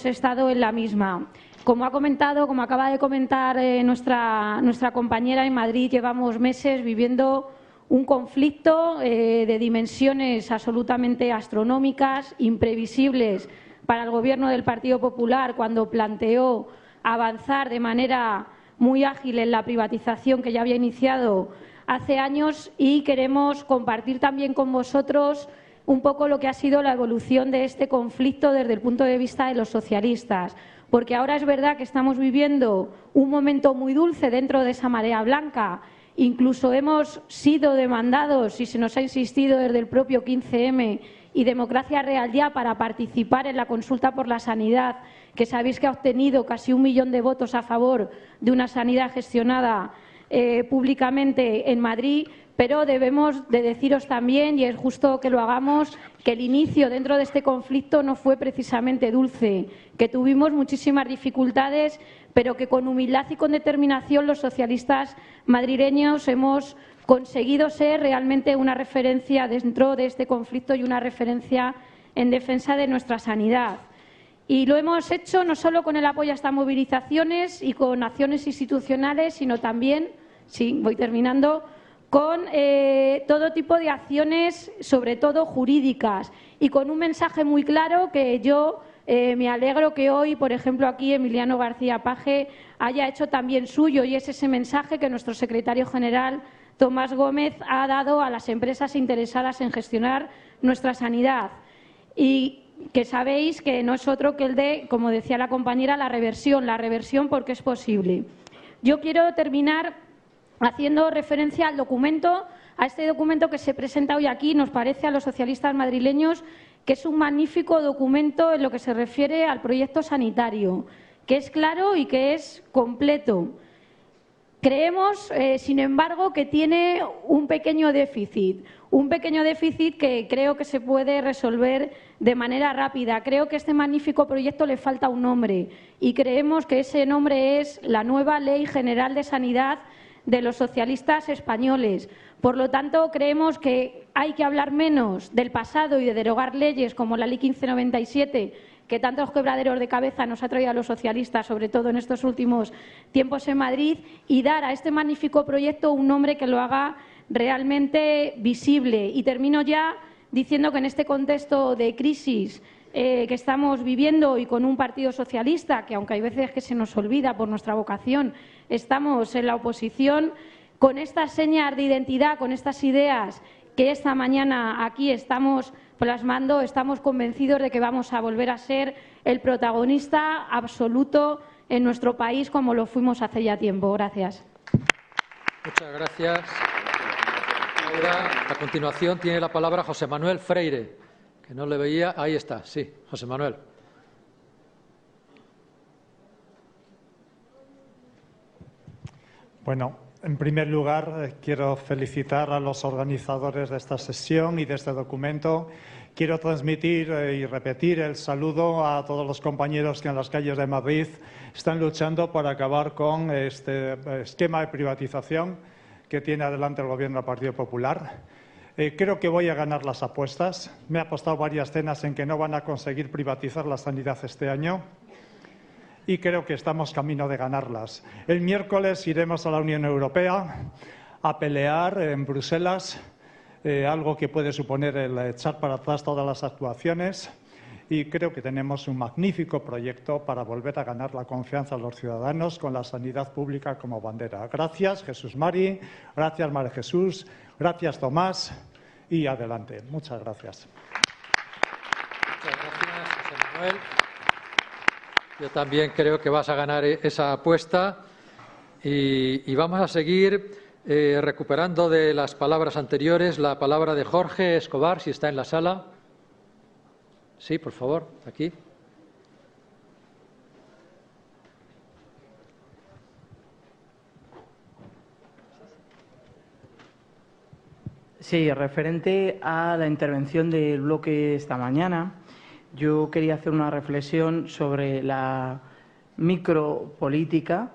estado en la misma. Como acaba de comentar nuestra compañera, en Madrid llevamos meses viviendo un conflicto de dimensiones absolutamente astronómicas, imprevisibles para el Gobierno del Partido Popular cuando planteó avanzar de manera muy ágil en la privatización que ya había iniciado hace años, y queremos compartir también con vosotros un poco lo que ha sido la evolución de este conflicto desde el punto de vista de los socialistas, porque ahora es verdad que estamos viviendo un momento muy dulce dentro de esa marea blanca. Incluso hemos sido demandados y se nos ha insistido desde el propio 15M y Democracia Real Ya para participar en la consulta por la sanidad, que sabéis que ha obtenido casi 1 millón de votos a favor de una sanidad gestionada públicamente en Madrid, pero debemos de deciros también, y es justo que lo hagamos, que el inicio dentro de este conflicto no fue precisamente dulce, que tuvimos muchísimas dificultades, pero que con humildad y con determinación los socialistas madrileños hemos conseguido ser realmente una referencia dentro de este conflicto y una referencia en defensa de nuestra sanidad. Y lo hemos hecho no solo con el apoyo a estas movilizaciones y con acciones institucionales, sino también, sí, voy terminando, con todo tipo de acciones, sobre todo jurídicas, y con un mensaje muy claro que yo me alegro que hoy, por ejemplo, aquí Emiliano García Paje haya hecho también suyo, y es ese mensaje que nuestro secretario general, Tomás Gómez, ha dado a las empresas interesadas en gestionar nuestra sanidad. Y que sabéis que no es otro que el de, como decía la compañera, la reversión porque es posible. Yo quiero terminar haciendo referencia al documento, a este documento que se presenta hoy aquí. Nos parece a los socialistas madrileños que es un magnífico documento en lo que se refiere al proyecto sanitario, que es claro y que es completo. Creemos, sin embargo, que tiene un pequeño déficit que creo que se puede resolver de manera rápida. Creo que a este magnífico proyecto le falta un nombre, y creemos que ese nombre es la nueva Ley General de Sanidad de los socialistas españoles. Por lo tanto, creemos que hay que hablar menos del pasado y de derogar leyes como la Ley 1597, que tantos quebraderos de cabeza nos ha traído a los socialistas, sobre todo en estos últimos tiempos en Madrid, y dar a este magnífico proyecto un nombre que lo haga realmente visible. Y termino ya diciendo que en este contexto de crisis que estamos viviendo, y con un partido socialista que, aunque hay veces que se nos olvida por nuestra vocación, estamos en la oposición, con estas señas de identidad, con estas ideas que esta mañana aquí estamos plasmando, estamos convencidos de que vamos a volver a ser el protagonista absoluto en nuestro país, como lo fuimos hace ya tiempo. Gracias. Muchas gracias. A continuación tiene la palabra José Manuel Freire, que no le veía. Ahí está, sí, José Manuel. Bueno, en primer lugar, quiero felicitar a los organizadores de esta sesión y de este documento. Quiero transmitir y repetir el saludo a todos los compañeros que en las calles de Madrid están luchando por acabar con este esquema de privatización que tiene adelante el Gobierno del Partido Popular. Creo que voy a ganar las apuestas. Me he apostado varias cenas en que no van a conseguir privatizar la sanidad este año. Y creo que estamos camino de ganarlas. El miércoles iremos a la Unión Europea a pelear en Bruselas algo que puede suponer el echar para atrás todas las actuaciones, y creo que tenemos un magnífico proyecto para volver a ganar la confianza de los ciudadanos con la sanidad pública como bandera. Gracias, Jesús Mari, gracias, María Jesús, gracias, Tomás, y adelante. Muchas gracias. Muchas gracias, José Manuel. Yo también creo que vas a ganar esa apuesta y vamos a seguir recuperando de las palabras anteriores la palabra de Jorge Escobar, si está en la sala. Sí, por favor, aquí. Sí, referente a la intervención del bloque esta mañana, yo quería hacer una reflexión sobre la micropolítica.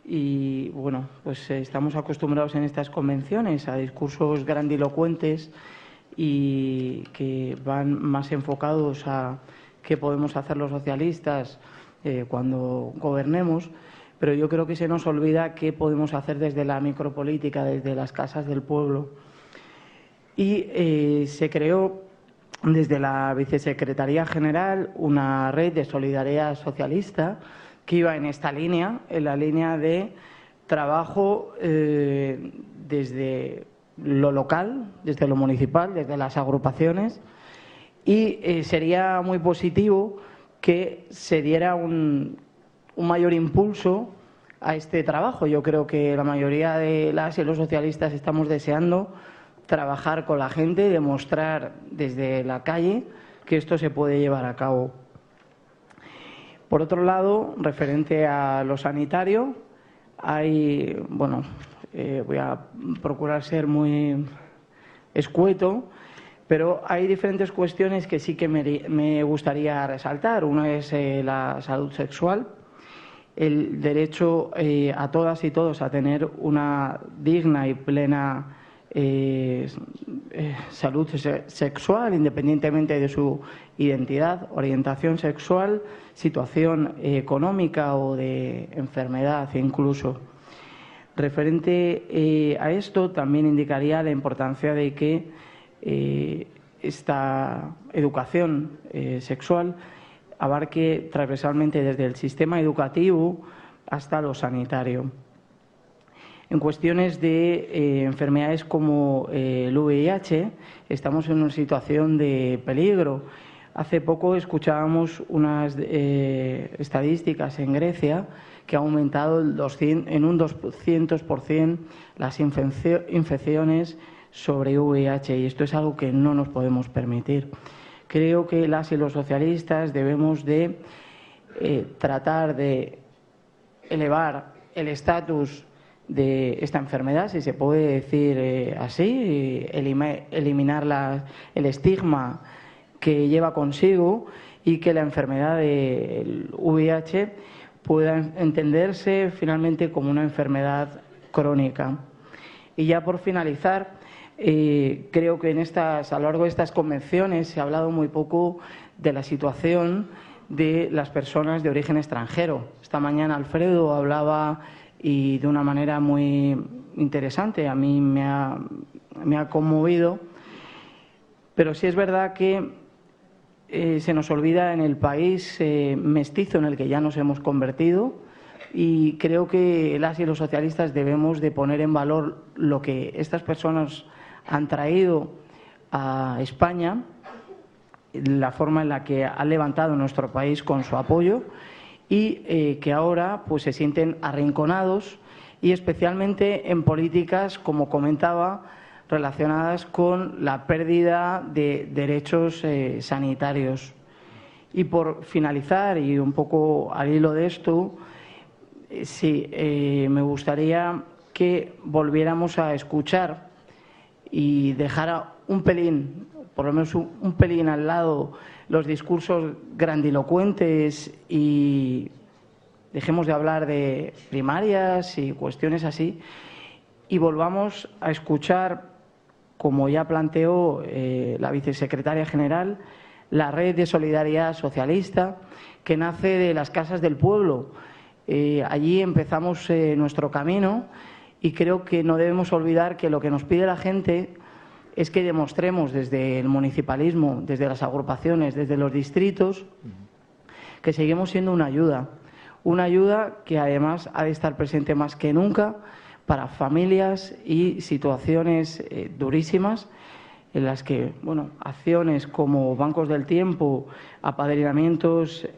Y bueno, pues estamos acostumbrados en estas convenciones a discursos grandilocuentes y que van más enfocados a qué podemos hacer los socialistas cuando gobernemos, pero yo creo que se nos olvida qué podemos hacer desde la micropolítica, desde las casas del pueblo. Y se creó desde la Vicesecretaría General una red de solidaridad socialista que iba en esta línea, en la línea de trabajo desde lo local, desde lo municipal, desde las agrupaciones, y sería muy positivo que se diera un mayor impulso a este trabajo. Yo creo que la mayoría de las y los socialistas estamos deseando trabajar con la gente y demostrar desde la calle que esto se puede llevar a cabo. Por otro lado, referente a lo sanitario, voy a procurar ser muy escueto, pero hay diferentes cuestiones que sí que me gustaría resaltar. Una es la salud sexual, el derecho a todas y todos a tener una digna y plena salud sexual, independientemente de su identidad, orientación sexual, situación económica o de enfermedad incluso. Referente a esto, también indicaría la importancia de que esta educación sexual abarque transversalmente desde el sistema educativo hasta lo sanitario. En cuestiones de enfermedades como el VIH, estamos en una situación de peligro. Hace poco escuchábamos unas estadísticas en Grecia que ha aumentado en un 200% las infecciones sobre VIH, y esto es algo que no nos podemos permitir. Creo que las y los socialistas debemos de tratar de elevar el estatus de esta enfermedad, si se puede decir así, eliminar el estigma que lleva consigo, y que la enfermedad del VIH pueda entenderse finalmente como una enfermedad crónica. Y ya por finalizar, creo que a lo largo de estas convenciones se ha hablado muy poco de la situación de las personas de origen extranjero. Esta mañana Alfredo hablaba, y de una manera muy interesante, a mí me ha conmovido, pero sí es verdad que se nos olvida en el país mestizo en el que ya nos hemos convertido, y creo que las y los socialistas debemos de poner en valor lo que estas personas han traído a España, la forma en la que han levantado nuestro país con su apoyo, y que ahora pues se sienten arrinconados, y especialmente en políticas, como comentaba, relacionadas con la pérdida de derechos sanitarios. Y por finalizar, y un poco al hilo de esto, sí, me gustaría que volviéramos a escuchar y dejar un pelín, por lo menos un pelín al lado, los discursos grandilocuentes y dejemos de hablar de primarias y cuestiones así y volvamos a escuchar, como ya planteó la vicesecretaria general, la red de solidaridad socialista que nace de las casas del pueblo. Allí empezamos nuestro camino y creo que no debemos olvidar que lo que nos pide la gente es que demostremos desde el municipalismo, desde las agrupaciones, desde los distritos, que seguimos siendo una ayuda que además ha de estar presente más que nunca para familias y situaciones durísimas en las que, bueno, acciones como bancos del tiempo, apadrinamientos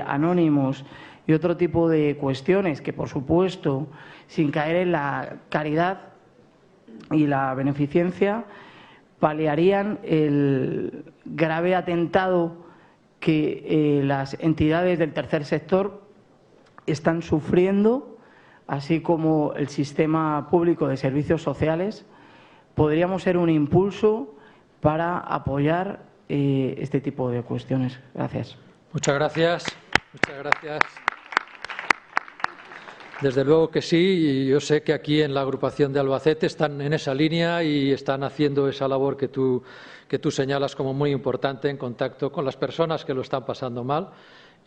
anónimos y otro tipo de cuestiones que, por supuesto, sin caer en la caridad y la beneficencia, paliarían el grave atentado que las entidades del tercer sector están sufriendo, así como el sistema público de servicios sociales. Podríamos ser un impulso para apoyar este tipo de cuestiones. Gracias. Muchas gracias. Muchas gracias. Desde luego que sí, y yo sé que aquí en la agrupación de Albacete están en esa línea y están haciendo esa labor que tú señalas como muy importante en contacto con las personas que lo están pasando mal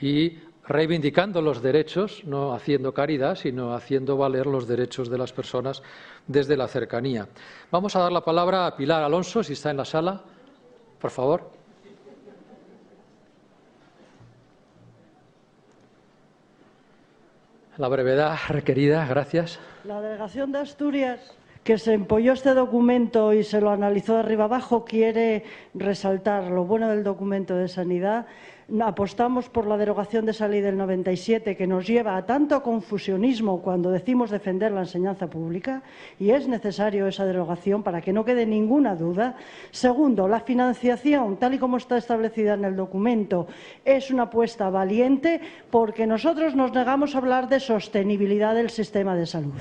y reivindicando los derechos, no haciendo caridad, sino haciendo valer los derechos de las personas desde la cercanía. Vamos a dar la palabra a Pilar Alonso, si está en la sala, por favor. La brevedad requerida, gracias. La Delegación de Asturias, que se empolló este documento y se lo analizó de arriba abajo, quiere resaltar lo bueno del documento de sanidad. Apostamos por la derogación de esa ley del 97 que nos lleva a tanto confusionismo cuando decimos defender la enseñanza pública y es necesario esa derogación para que no quede ninguna duda. Segundo, la financiación, tal y como está establecida en el documento, es una apuesta valiente porque nosotros nos negamos a hablar de sostenibilidad del sistema de salud.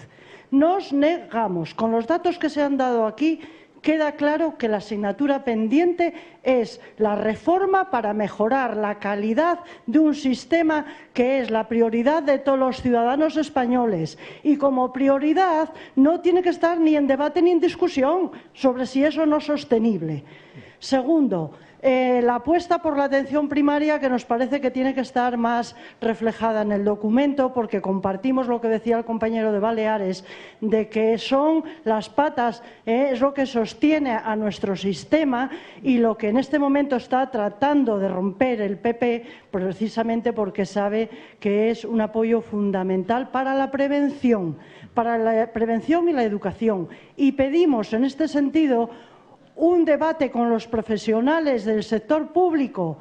Nos negamos. Con los datos que se han dado aquí, queda claro que la asignatura pendiente es la reforma para mejorar la calidad de un sistema que es la prioridad de todos los ciudadanos españoles. Y como prioridad no tiene que estar ni en debate ni en discusión sobre si eso no es sostenible. Segundo, la apuesta por la atención primaria, que nos parece que tiene que estar más reflejada en el documento, porque compartimos lo que decía el compañero de Baleares, de que son las patas, es lo que sostiene a nuestro sistema y lo que en este momento está tratando de romper el PP, precisamente porque sabe que es un apoyo fundamental para la prevención y la educación. Y pedimos en este sentido un debate con los profesionales del sector público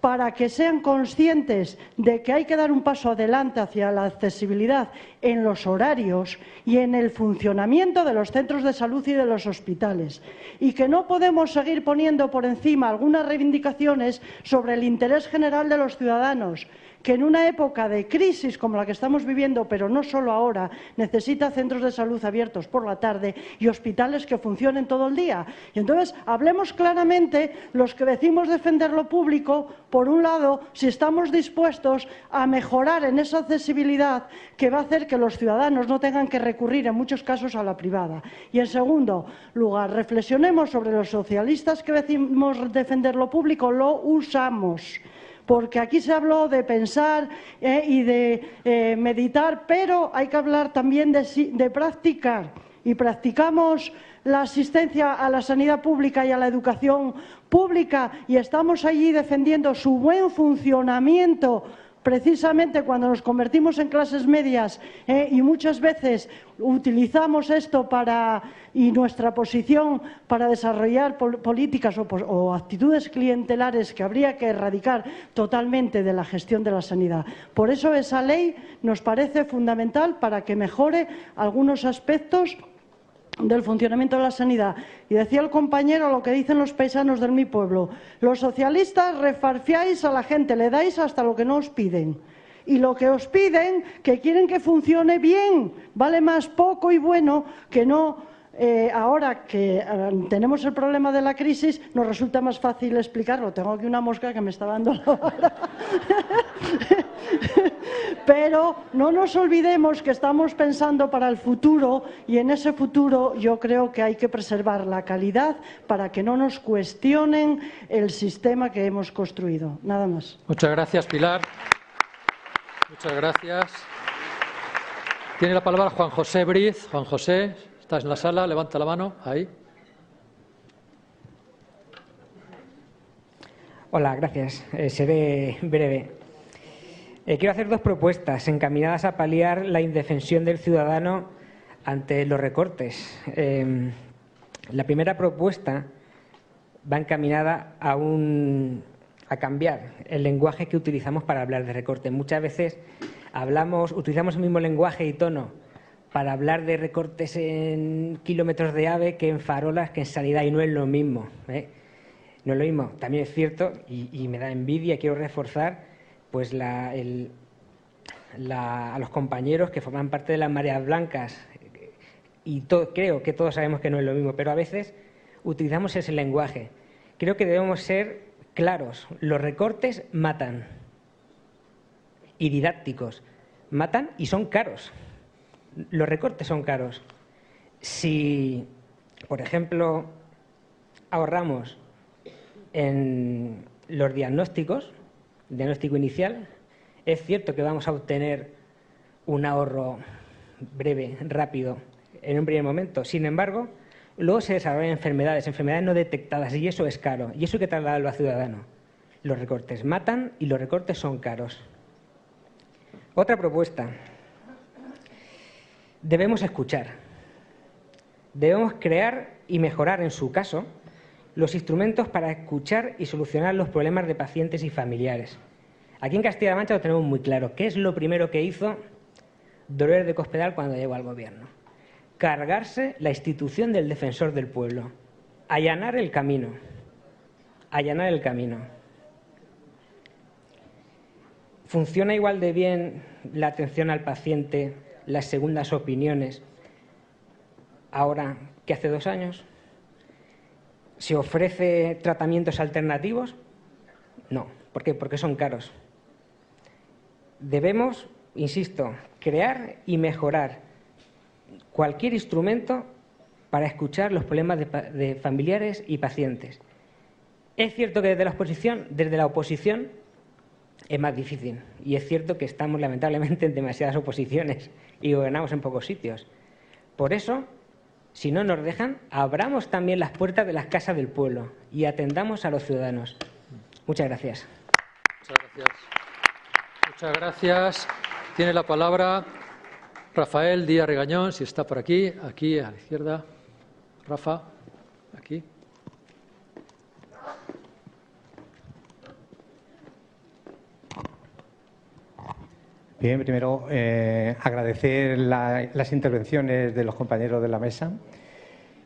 para que sean conscientes de que hay que dar un paso adelante hacia la accesibilidad en los horarios y en el funcionamiento de los centros de salud y de los hospitales, y que no podemos seguir poniendo por encima algunas reivindicaciones sobre el interés general de los ciudadanos, que en una época de crisis como la que estamos viviendo, pero no solo ahora, necesita centros de salud abiertos por la tarde y hospitales que funcionen todo el día. Y entonces, hablemos claramente los que decimos defender lo público, por un lado, si estamos dispuestos a mejorar en esa accesibilidad que va a hacer que los ciudadanos no tengan que recurrir en muchos casos a la privada. Y en segundo lugar, reflexionemos sobre los socialistas que decimos defender lo público, lo usamos. Porque aquí se habló de pensar y de meditar, pero hay que hablar también de practicar. Y practicamos la asistencia a la sanidad pública y a la educación pública y estamos allí defendiendo su buen funcionamiento, precisamente cuando nos convertimos en clases medias y muchas veces utilizamos esto y nuestra posición para desarrollar políticas o actitudes clientelares que habría que erradicar totalmente de la gestión de la sanidad. Por eso esa ley nos parece fundamental para que mejore algunos aspectos del funcionamiento de la sanidad. Y decía el compañero lo que dicen los paisanos de mi pueblo: los socialistas refarfiáis a la gente, le dais hasta lo que no os piden. Y lo que os piden, que quieren que funcione bien, vale más poco y bueno que no. Ahora que tenemos el problema de la crisis, nos resulta más fácil explicarlo. Tengo aquí una mosca que me está dando la hora. Pero no nos olvidemos que estamos pensando para el futuro, y en ese futuro yo creo que hay que preservar la calidad para que no nos cuestionen el sistema que hemos construido. Nada más. Muchas gracias, Pilar. Muchas gracias. Tiene la palabra Juan José Briz. Juan José, ¿estás en la sala? Levanta la mano. Ahí. Hola, gracias. Seré breve. Quiero hacer dos propuestas encaminadas a paliar la indefensión del ciudadano ante los recortes. La primera propuesta va encaminada a cambiar el lenguaje que utilizamos para hablar de recortes. Muchas veces utilizamos el mismo lenguaje y tono para hablar de recortes en kilómetros de AVE que en farolas, que en sanidad, y no es lo mismo. No es lo mismo. También es cierto, y me da envidia, quiero reforzar pues a los compañeros que forman parte de las mareas blancas, y creo que todos sabemos que no es lo mismo, pero a veces utilizamos ese lenguaje. Creo que debemos ser claros. Los recortes matan, y didácticos. Matan y son caros. Los recortes son caros. Si, por ejemplo, ahorramos en los diagnóstico inicial, es cierto que vamos a obtener un ahorro breve, rápido, en un primer momento. Sin embargo, luego se desarrollan enfermedades no detectadas, y eso es caro, y eso hay que trasladarlo al ciudadano. Los recortes matan y los recortes son caros. Otra propuesta. Debemos escuchar. Debemos crear y mejorar, en su caso, los instrumentos para escuchar y solucionar los problemas de pacientes y familiares. Aquí en Castilla-La Mancha lo tenemos muy claro. ¿Qué es lo primero que hizo Dolores de Cospedal cuando llegó al gobierno? Cargarse la institución del defensor del pueblo. Allanar el camino. Allanar el camino. ¿Funciona igual de bien la atención al paciente, las segundas opiniones, ahora que hace 2 años? ¿Se ofrece tratamientos alternativos? No. ¿Por qué? Porque son caros. Debemos, insisto, crear y mejorar cualquier instrumento para escuchar los problemas de familiares y pacientes. Es cierto que desde la oposición es más difícil, y es cierto que estamos lamentablemente en demasiadas oposiciones y gobernamos en pocos sitios. Por eso, si no nos dejan, abramos también las puertas de las casas del pueblo y atendamos a los ciudadanos. Muchas gracias. Muchas gracias. Muchas gracias. Tiene la palabra Rafael Díaz Regañón, si está por aquí. Aquí, a la izquierda. Rafa, aquí. Bien, primero agradecer las intervenciones de los compañeros de la mesa,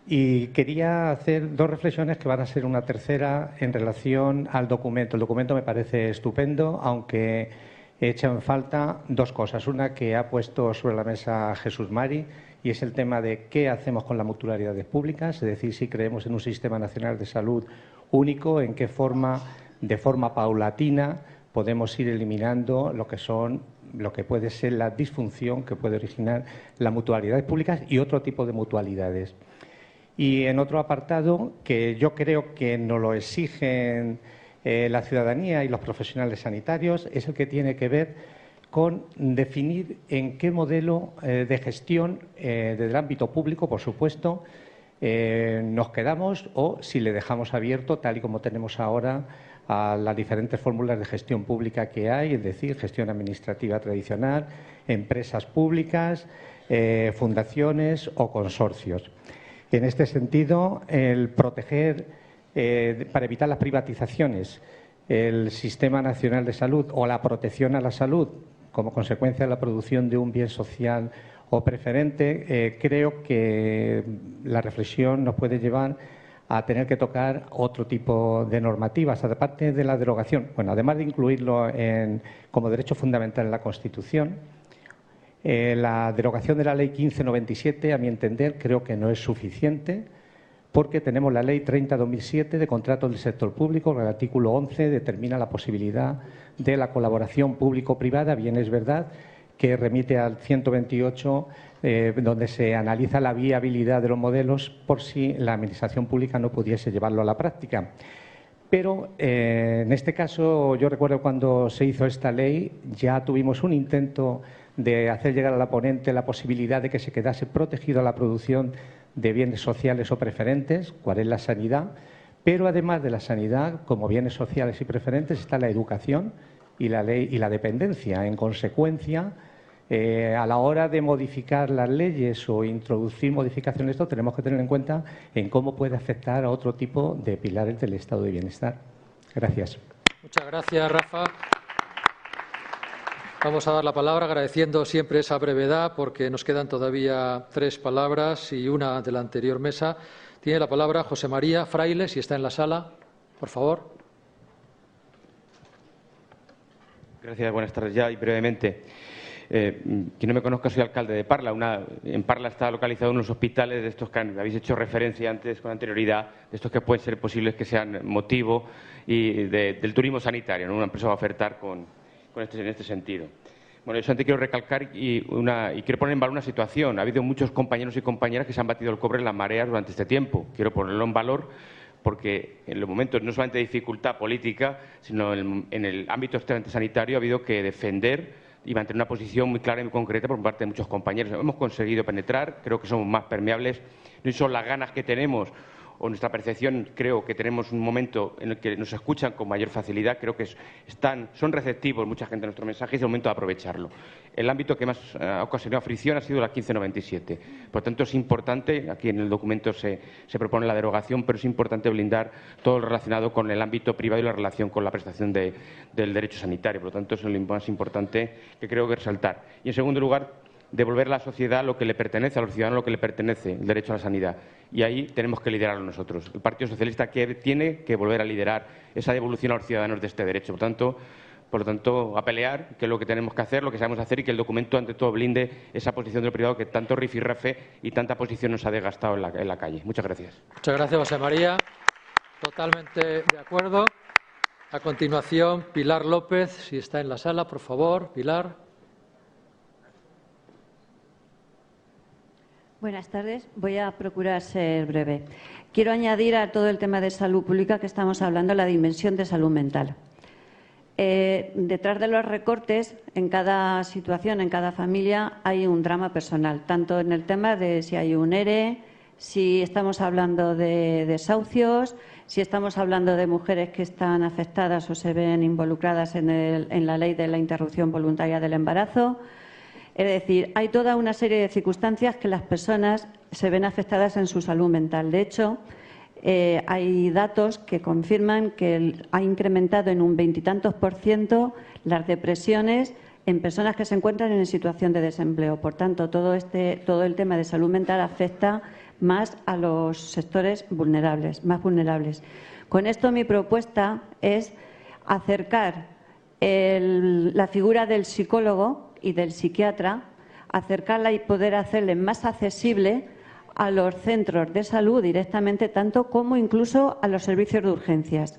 y quería hacer 2 reflexiones que van a ser una tercera en relación al documento. El documento me parece estupendo, aunque he hecho en falta 2 cosas. Una que ha puesto sobre la mesa Jesús Mari, y es el tema de qué hacemos con las mutualidades públicas, es decir, si creemos en un sistema nacional de salud único, en qué forma, de forma paulatina, podemos ir eliminando lo que puede ser la disfunción que puede originar las mutualidades públicas y otro tipo de mutualidades. Y en otro apartado, que yo creo que nos lo exigen la ciudadanía y los profesionales sanitarios, es el que tiene que ver con definir en qué modelo de gestión desde el ámbito público, por supuesto, nos quedamos, o si le dejamos abierto, tal y como tenemos ahora, a las diferentes fórmulas de gestión pública que hay, es decir, gestión administrativa tradicional, empresas públicas, fundaciones o consorcios. En este sentido, el proteger, para evitar las privatizaciones, el Sistema Nacional de Salud o la protección a la salud como consecuencia de la producción de un bien social o preferente, creo que la reflexión nos puede llevar a tener que tocar otro tipo de normativas, aparte de la derogación. Bueno, además de incluirlo como derecho fundamental en la Constitución, la derogación de la Ley 1597, a mi entender, creo que no es suficiente, porque tenemos la Ley 30/2007 de contratos del sector público, que el artículo 11 determina la posibilidad de la colaboración público-privada. Bien, es verdad que remite al 128, donde se analiza la viabilidad de los modelos por si la Administración pública no pudiese llevarlo a la práctica. Pero en este caso, yo recuerdo cuando se hizo esta ley, ya tuvimos un intento de hacer llegar a la ponente la posibilidad de que se quedase protegida la producción de bienes sociales o preferentes, cuál es la sanidad, pero además de la sanidad, como bienes sociales y preferentes, está la educación y la ley y la dependencia. En consecuencia, a la hora de modificar las leyes o introducir modificaciones de esto, tenemos que tener en cuenta en cómo puede afectar a otro tipo de pilares del estado de bienestar. Gracias. Muchas gracias, Rafa. Vamos a dar la palabra agradeciendo siempre esa brevedad, porque nos quedan todavía 3 palabras y una de la anterior mesa. Tiene la palabra José María Fraile, si está en la sala, por favor. Gracias, buenas tardes ya y brevemente. Quien no me conozca, soy alcalde de Parla. En Parla está localizado unos hospitales de estos que habéis hecho referencia antes con anterioridad, de estos que pueden ser posibles que sean motivo del turismo sanitario, ¿no? Una empresa va a ofertar en este sentido. Bueno, yo solamente quiero recalcar y quiero poner en valor una situación. Ha habido muchos compañeros y compañeras que se han batido el cobre en las mareas durante este tiempo. Quiero ponerlo en valor porque en los momentos no solamente de dificultad política, sino en el ámbito estrictamente sanitario ha habido que defender y mantener una posición muy clara y muy concreta por parte de muchos compañeros. Hemos conseguido penetrar, creo que somos más permeables, no son las ganas que tenemos o nuestra percepción, creo que tenemos un momento en el que nos escuchan con mayor facilidad, creo que son receptivos mucha gente a nuestro mensaje y es el momento de aprovecharlo. El ámbito que más ha ocasionado fricción ha sido la 1597. Por tanto, es importante, aquí en el documento se propone la derogación, pero es importante blindar todo lo relacionado con el ámbito privado y la relación con la prestación del derecho sanitario. Por lo tanto, eso es lo más importante que creo que resaltar. Y, en segundo lugar, devolver a la sociedad lo que le pertenece, a los ciudadanos lo que le pertenece, el derecho a la sanidad. Y ahí tenemos que liderarlo nosotros. El Partido Socialista tiene que volver a liderar esa devolución a los ciudadanos de este derecho. Por lo tanto, a pelear, que es lo que tenemos que hacer, lo que sabemos hacer y que el documento, ante todo, blinde esa posición del privado que tanto rifirrafe y tanta posición nos ha desgastado en la calle. Muchas gracias. Muchas gracias, José María. Totalmente de acuerdo. A continuación, Pilar López, si está en la sala, por favor. Pilar. Buenas tardes. Voy a procurar ser breve. Quiero añadir a todo el tema de salud pública que estamos hablando la dimensión de salud mental. Detrás de los recortes, en cada situación, en cada familia, hay un drama personal, tanto en el tema de si hay un ERE, si estamos hablando de desahucios, si estamos hablando de mujeres que están afectadas o se ven involucradas en la ley de la interrupción voluntaria del embarazo. Es decir, hay toda una serie de circunstancias que las personas se ven afectadas en su salud mental. De hecho, hay datos que confirman que ha incrementado en un 20 y tantos % las depresiones en personas que se encuentran en situación de desempleo. Por tanto, todo el tema de salud mental afecta más a los sectores vulnerables, más vulnerables. Con esto mi propuesta es acercar la figura del psicólogo y del psiquiatra, acercarla y poder hacerle más accesible a los centros de salud directamente, tanto como incluso a los servicios de urgencias.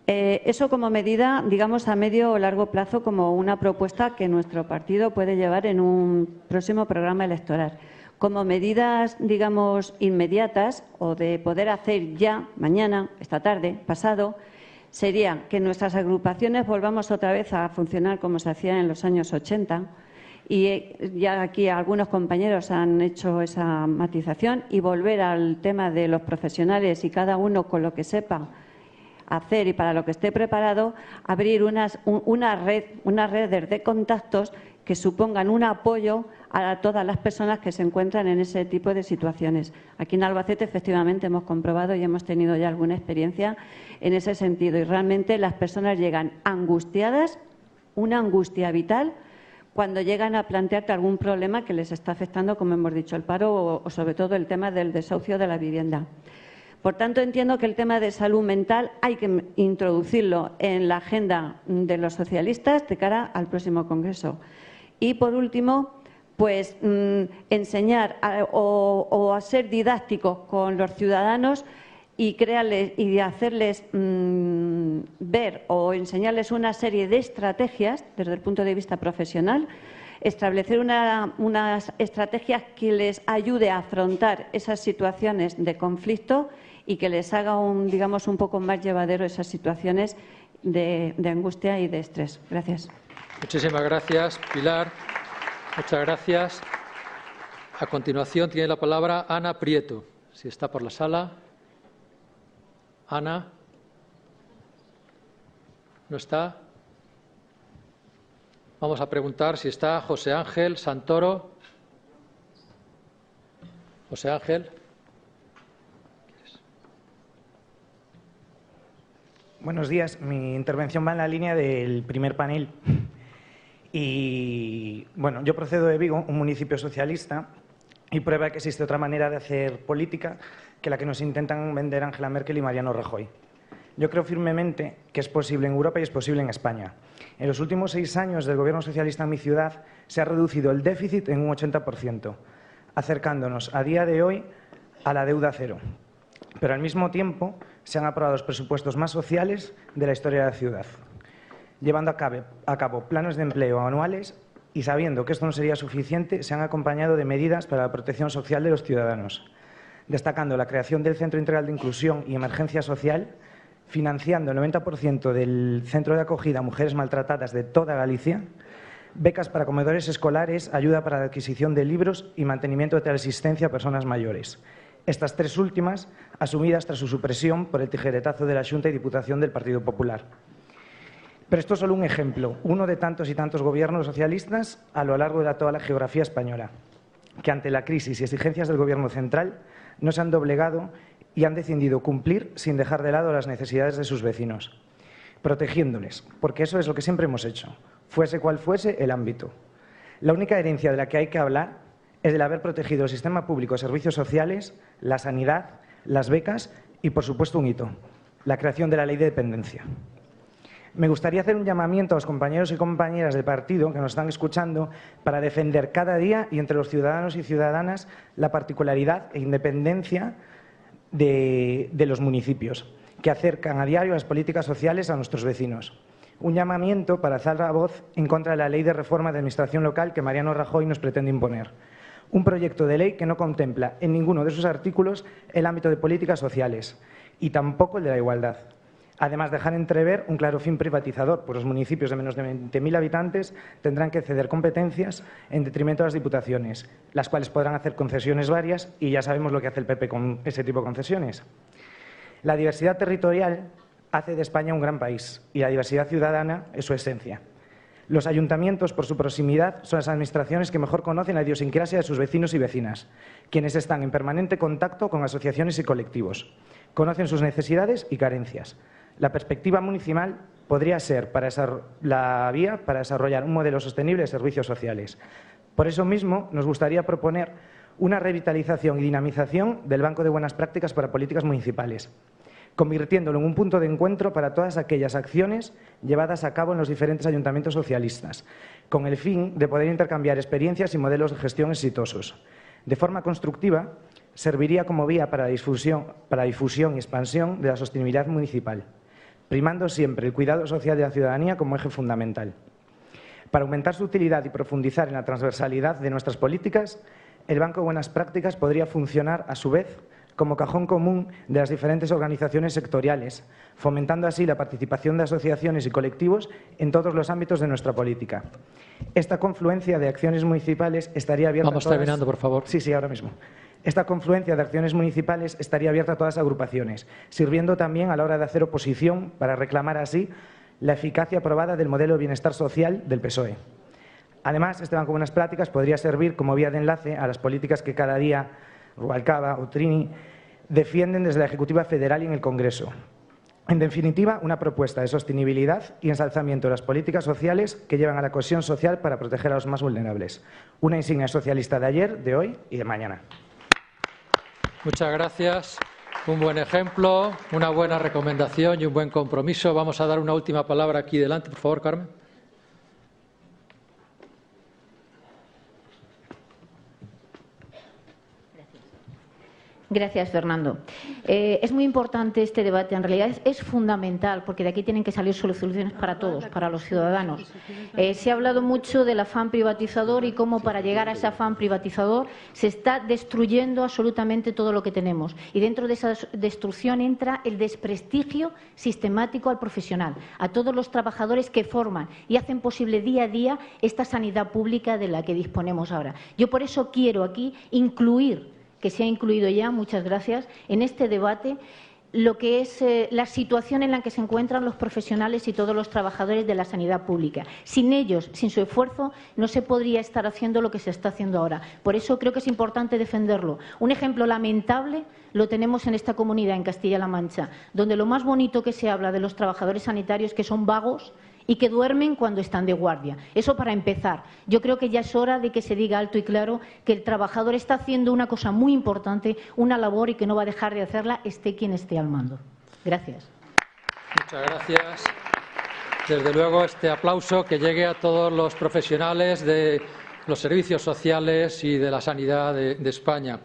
Eso como medida, digamos, a medio o largo plazo, como una propuesta que nuestro partido puede llevar en un próximo programa electoral. Como medidas, digamos, inmediatas o de poder hacer ya, mañana, esta tarde, pasado, sería que nuestras agrupaciones volvamos otra vez a funcionar como se hacía en los años 80 y ya aquí algunos compañeros han hecho esa matización y volver al tema de los profesionales y cada uno con lo que sepa hacer y para lo que esté preparado, abrir una red de contactos que supongan un apoyo a todas las personas que se encuentran en ese tipo de situaciones. Aquí en Albacete, efectivamente, hemos comprobado y hemos tenido ya alguna experiencia en ese sentido. Y realmente las personas llegan angustiadas, una angustia vital, cuando llegan a plantearte algún problema que les está afectando, como hemos dicho, el paro o sobre todo el tema del desahucio de la vivienda. Por tanto, entiendo que el tema de salud mental hay que introducirlo en la agenda de los socialistas de cara al próximo Congreso. Y, por último, pues enseñar o a ser didácticos con los ciudadanos y hacerles ver o enseñarles una serie de estrategias desde el punto de vista profesional, establecer unas estrategias que les ayude a afrontar esas situaciones de conflicto y que les haga digamos, un poco más llevadero esas situaciones de angustia y de estrés. Gracias. Muchísimas gracias, Pilar. Muchas gracias. A continuación tiene la palabra Ana Prieto, si está por la sala. Ana. ¿No está? Vamos a preguntar si está José Ángel Santoro. José Ángel. Buenos días. Mi intervención va en la línea del primer panel. Y, bueno, yo procedo de Vigo, un municipio socialista, y prueba que existe otra manera de hacer política que la que nos intentan vender Angela Merkel y Mariano Rajoy. Yo creo firmemente que es posible en Europa y es posible en España. En los últimos 6 años del Gobierno socialista en mi ciudad se ha reducido el déficit en un 80%, acercándonos a día de hoy a la deuda cero. Pero al mismo tiempo se han aprobado los presupuestos más sociales de la historia de la ciudad, llevando a cabo planes de empleo anuales y sabiendo que esto no sería suficiente, se han acompañado de medidas para la protección social de los ciudadanos, destacando la creación del Centro Integral de Inclusión y Emergencia Social, financiando el 90% del centro de acogida a mujeres maltratadas de toda Galicia, becas para comedores escolares, ayuda para la adquisición de libros y mantenimiento de teleasistencia a personas mayores. Estas 3 últimas asumidas tras su supresión por el tijeretazo de la Xunta y Diputación del Partido Popular. Pero esto es solo un ejemplo, uno de tantos y tantos gobiernos socialistas a lo largo de toda la geografía española, que ante la crisis y exigencias del Gobierno central no se han doblegado y han decidido cumplir sin dejar de lado las necesidades de sus vecinos, protegiéndoles, porque eso es lo que siempre hemos hecho, fuese cual fuese el ámbito. La única herencia de la que hay que hablar es del haber protegido el sistema público de servicios sociales, la sanidad, las becas y, por supuesto, un hito, la creación de la ley de dependencia. Me gustaría hacer un llamamiento a los compañeros y compañeras del partido que nos están escuchando para defender cada día y entre los ciudadanos y ciudadanas la particularidad e independencia de los municipios, que acercan a diario las políticas sociales a nuestros vecinos. Un llamamiento para alzar la voz en contra de la ley de reforma de administración local que Mariano Rajoy nos pretende imponer. Un proyecto de ley que no contempla en ninguno de sus artículos el ámbito de políticas sociales y tampoco el de la igualdad. Además, dejar entrever un claro fin privatizador, pues los municipios de menos de 20.000 habitantes tendrán que ceder competencias en detrimento de las diputaciones, las cuales podrán hacer concesiones varias y ya sabemos lo que hace el PP con ese tipo de concesiones. La diversidad territorial hace de España un gran país y la diversidad ciudadana es su esencia. Los ayuntamientos, por su proximidad, son las administraciones que mejor conocen la idiosincrasia de sus vecinos y vecinas, quienes están en permanente contacto con asociaciones y colectivos, conocen sus necesidades y carencias. La perspectiva municipal podría ser la vía para desarrollar un modelo sostenible de servicios sociales. Por eso mismo, nos gustaría proponer una revitalización y dinamización del Banco de Buenas Prácticas para Políticas Municipales, convirtiéndolo en un punto de encuentro para todas aquellas acciones llevadas a cabo en los diferentes ayuntamientos socialistas, con el fin de poder intercambiar experiencias y modelos de gestión exitosos. De forma constructiva, serviría como vía para la difusión y expansión de la sostenibilidad municipal, primando siempre el cuidado social de la ciudadanía como eje fundamental. Para aumentar su utilidad y profundizar en la transversalidad de nuestras políticas, el Banco de Buenas Prácticas podría funcionar, a su vez, como cajón común de las diferentes organizaciones sectoriales, fomentando así la participación de asociaciones y colectivos en todos los ámbitos de nuestra política. Esta confluencia de acciones municipales estaría abierta Vamos terminando, por favor. Sí, ahora mismo. Esta confluencia de acciones municipales estaría abierta a todas las agrupaciones, sirviendo también a la hora de hacer oposición para reclamar así la eficacia aprobada del modelo de bienestar social del PSOE. Además, este Banco de Buenas Prácticas podría servir como vía de enlace a las políticas que cada día Rubalcaba o Trini defienden desde la Ejecutiva Federal y en el Congreso. En definitiva, una propuesta de sostenibilidad y ensalzamiento de las políticas sociales que llevan a la cohesión social para proteger a los más vulnerables. Una insignia socialista de ayer, de hoy y de mañana. Muchas gracias. Un buen ejemplo, una buena recomendación y un buen compromiso. Vamos a dar una última palabra aquí delante, por favor, Carmen. Gracias, Fernando. Es muy importante este debate, en realidad es fundamental, porque de aquí tienen que salir soluciones para todos, para los ciudadanos. Se ha hablado mucho del afán privatizador y cómo para llegar a ese afán privatizador se está destruyendo absolutamente todo lo que tenemos. Y dentro de esa destrucción entra el desprestigio sistemático al profesional, a todos los trabajadores que forman y hacen posible día a día esta sanidad pública de la que disponemos ahora. Yo por eso quiero aquí incluir, que se ha incluido ya, muchas gracias, en este debate lo que es la situación en la que se encuentran los profesionales y todos los trabajadores de la sanidad pública. Sin ellos, sin su esfuerzo, no se podría estar haciendo lo que se está haciendo ahora. Por eso creo que es importante defenderlo. Un ejemplo lamentable lo tenemos en esta comunidad, en Castilla-La Mancha, donde lo más bonito que se habla de los trabajadores sanitarios que son vagos y que duermen cuando están de guardia. Eso para empezar. Yo creo que ya es hora de que se diga alto y claro que el trabajador está haciendo una cosa muy importante, una labor y que no va a dejar de hacerla, esté quien esté al mando. Gracias. Muchas gracias. Desde luego, este aplauso que llegue a todos los profesionales de los servicios sociales y de la sanidad de España.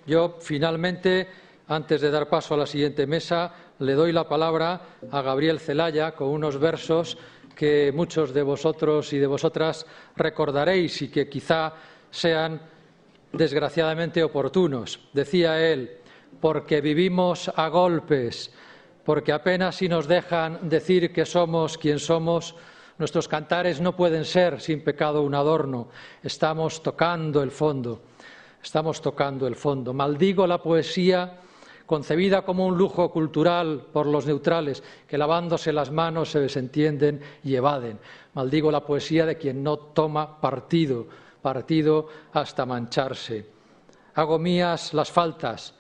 Yo, finalmente, antes de dar paso a la siguiente mesa, le doy la palabra a Gabriel Celaya con unos versos que muchos de vosotros y de vosotras recordaréis y que quizá sean desgraciadamente oportunos. Decía él: porque vivimos a golpes, porque apenas si nos dejan decir que somos quien somos, nuestros cantares no pueden ser sin pecado un adorno. Estamos tocando el fondo, estamos tocando el fondo. Maldigo la poesía concebida como un lujo cultural por los neutrales, que lavándose las manos se desentienden y evaden. Maldigo la poesía de quien no toma partido hasta mancharse. Hago mías las faltas,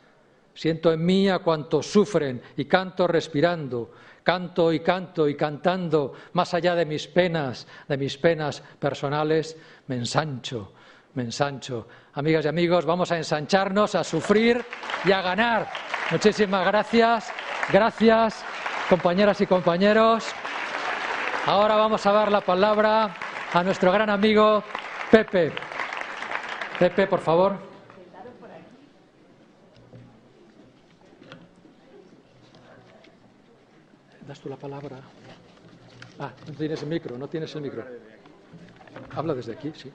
siento en mí a cuantos sufren y canto respirando, canto y cantando, más allá de mis penas personales, me ensancho. Amigas y amigos, vamos a ensancharnos, a sufrir y a ganar. Muchísimas gracias. Gracias, compañeras y compañeros. Ahora vamos a dar la palabra a nuestro gran amigo Pepe. Pepe, por favor. ¿Das tú la palabra? No tienes el micro, Habla desde aquí, sí.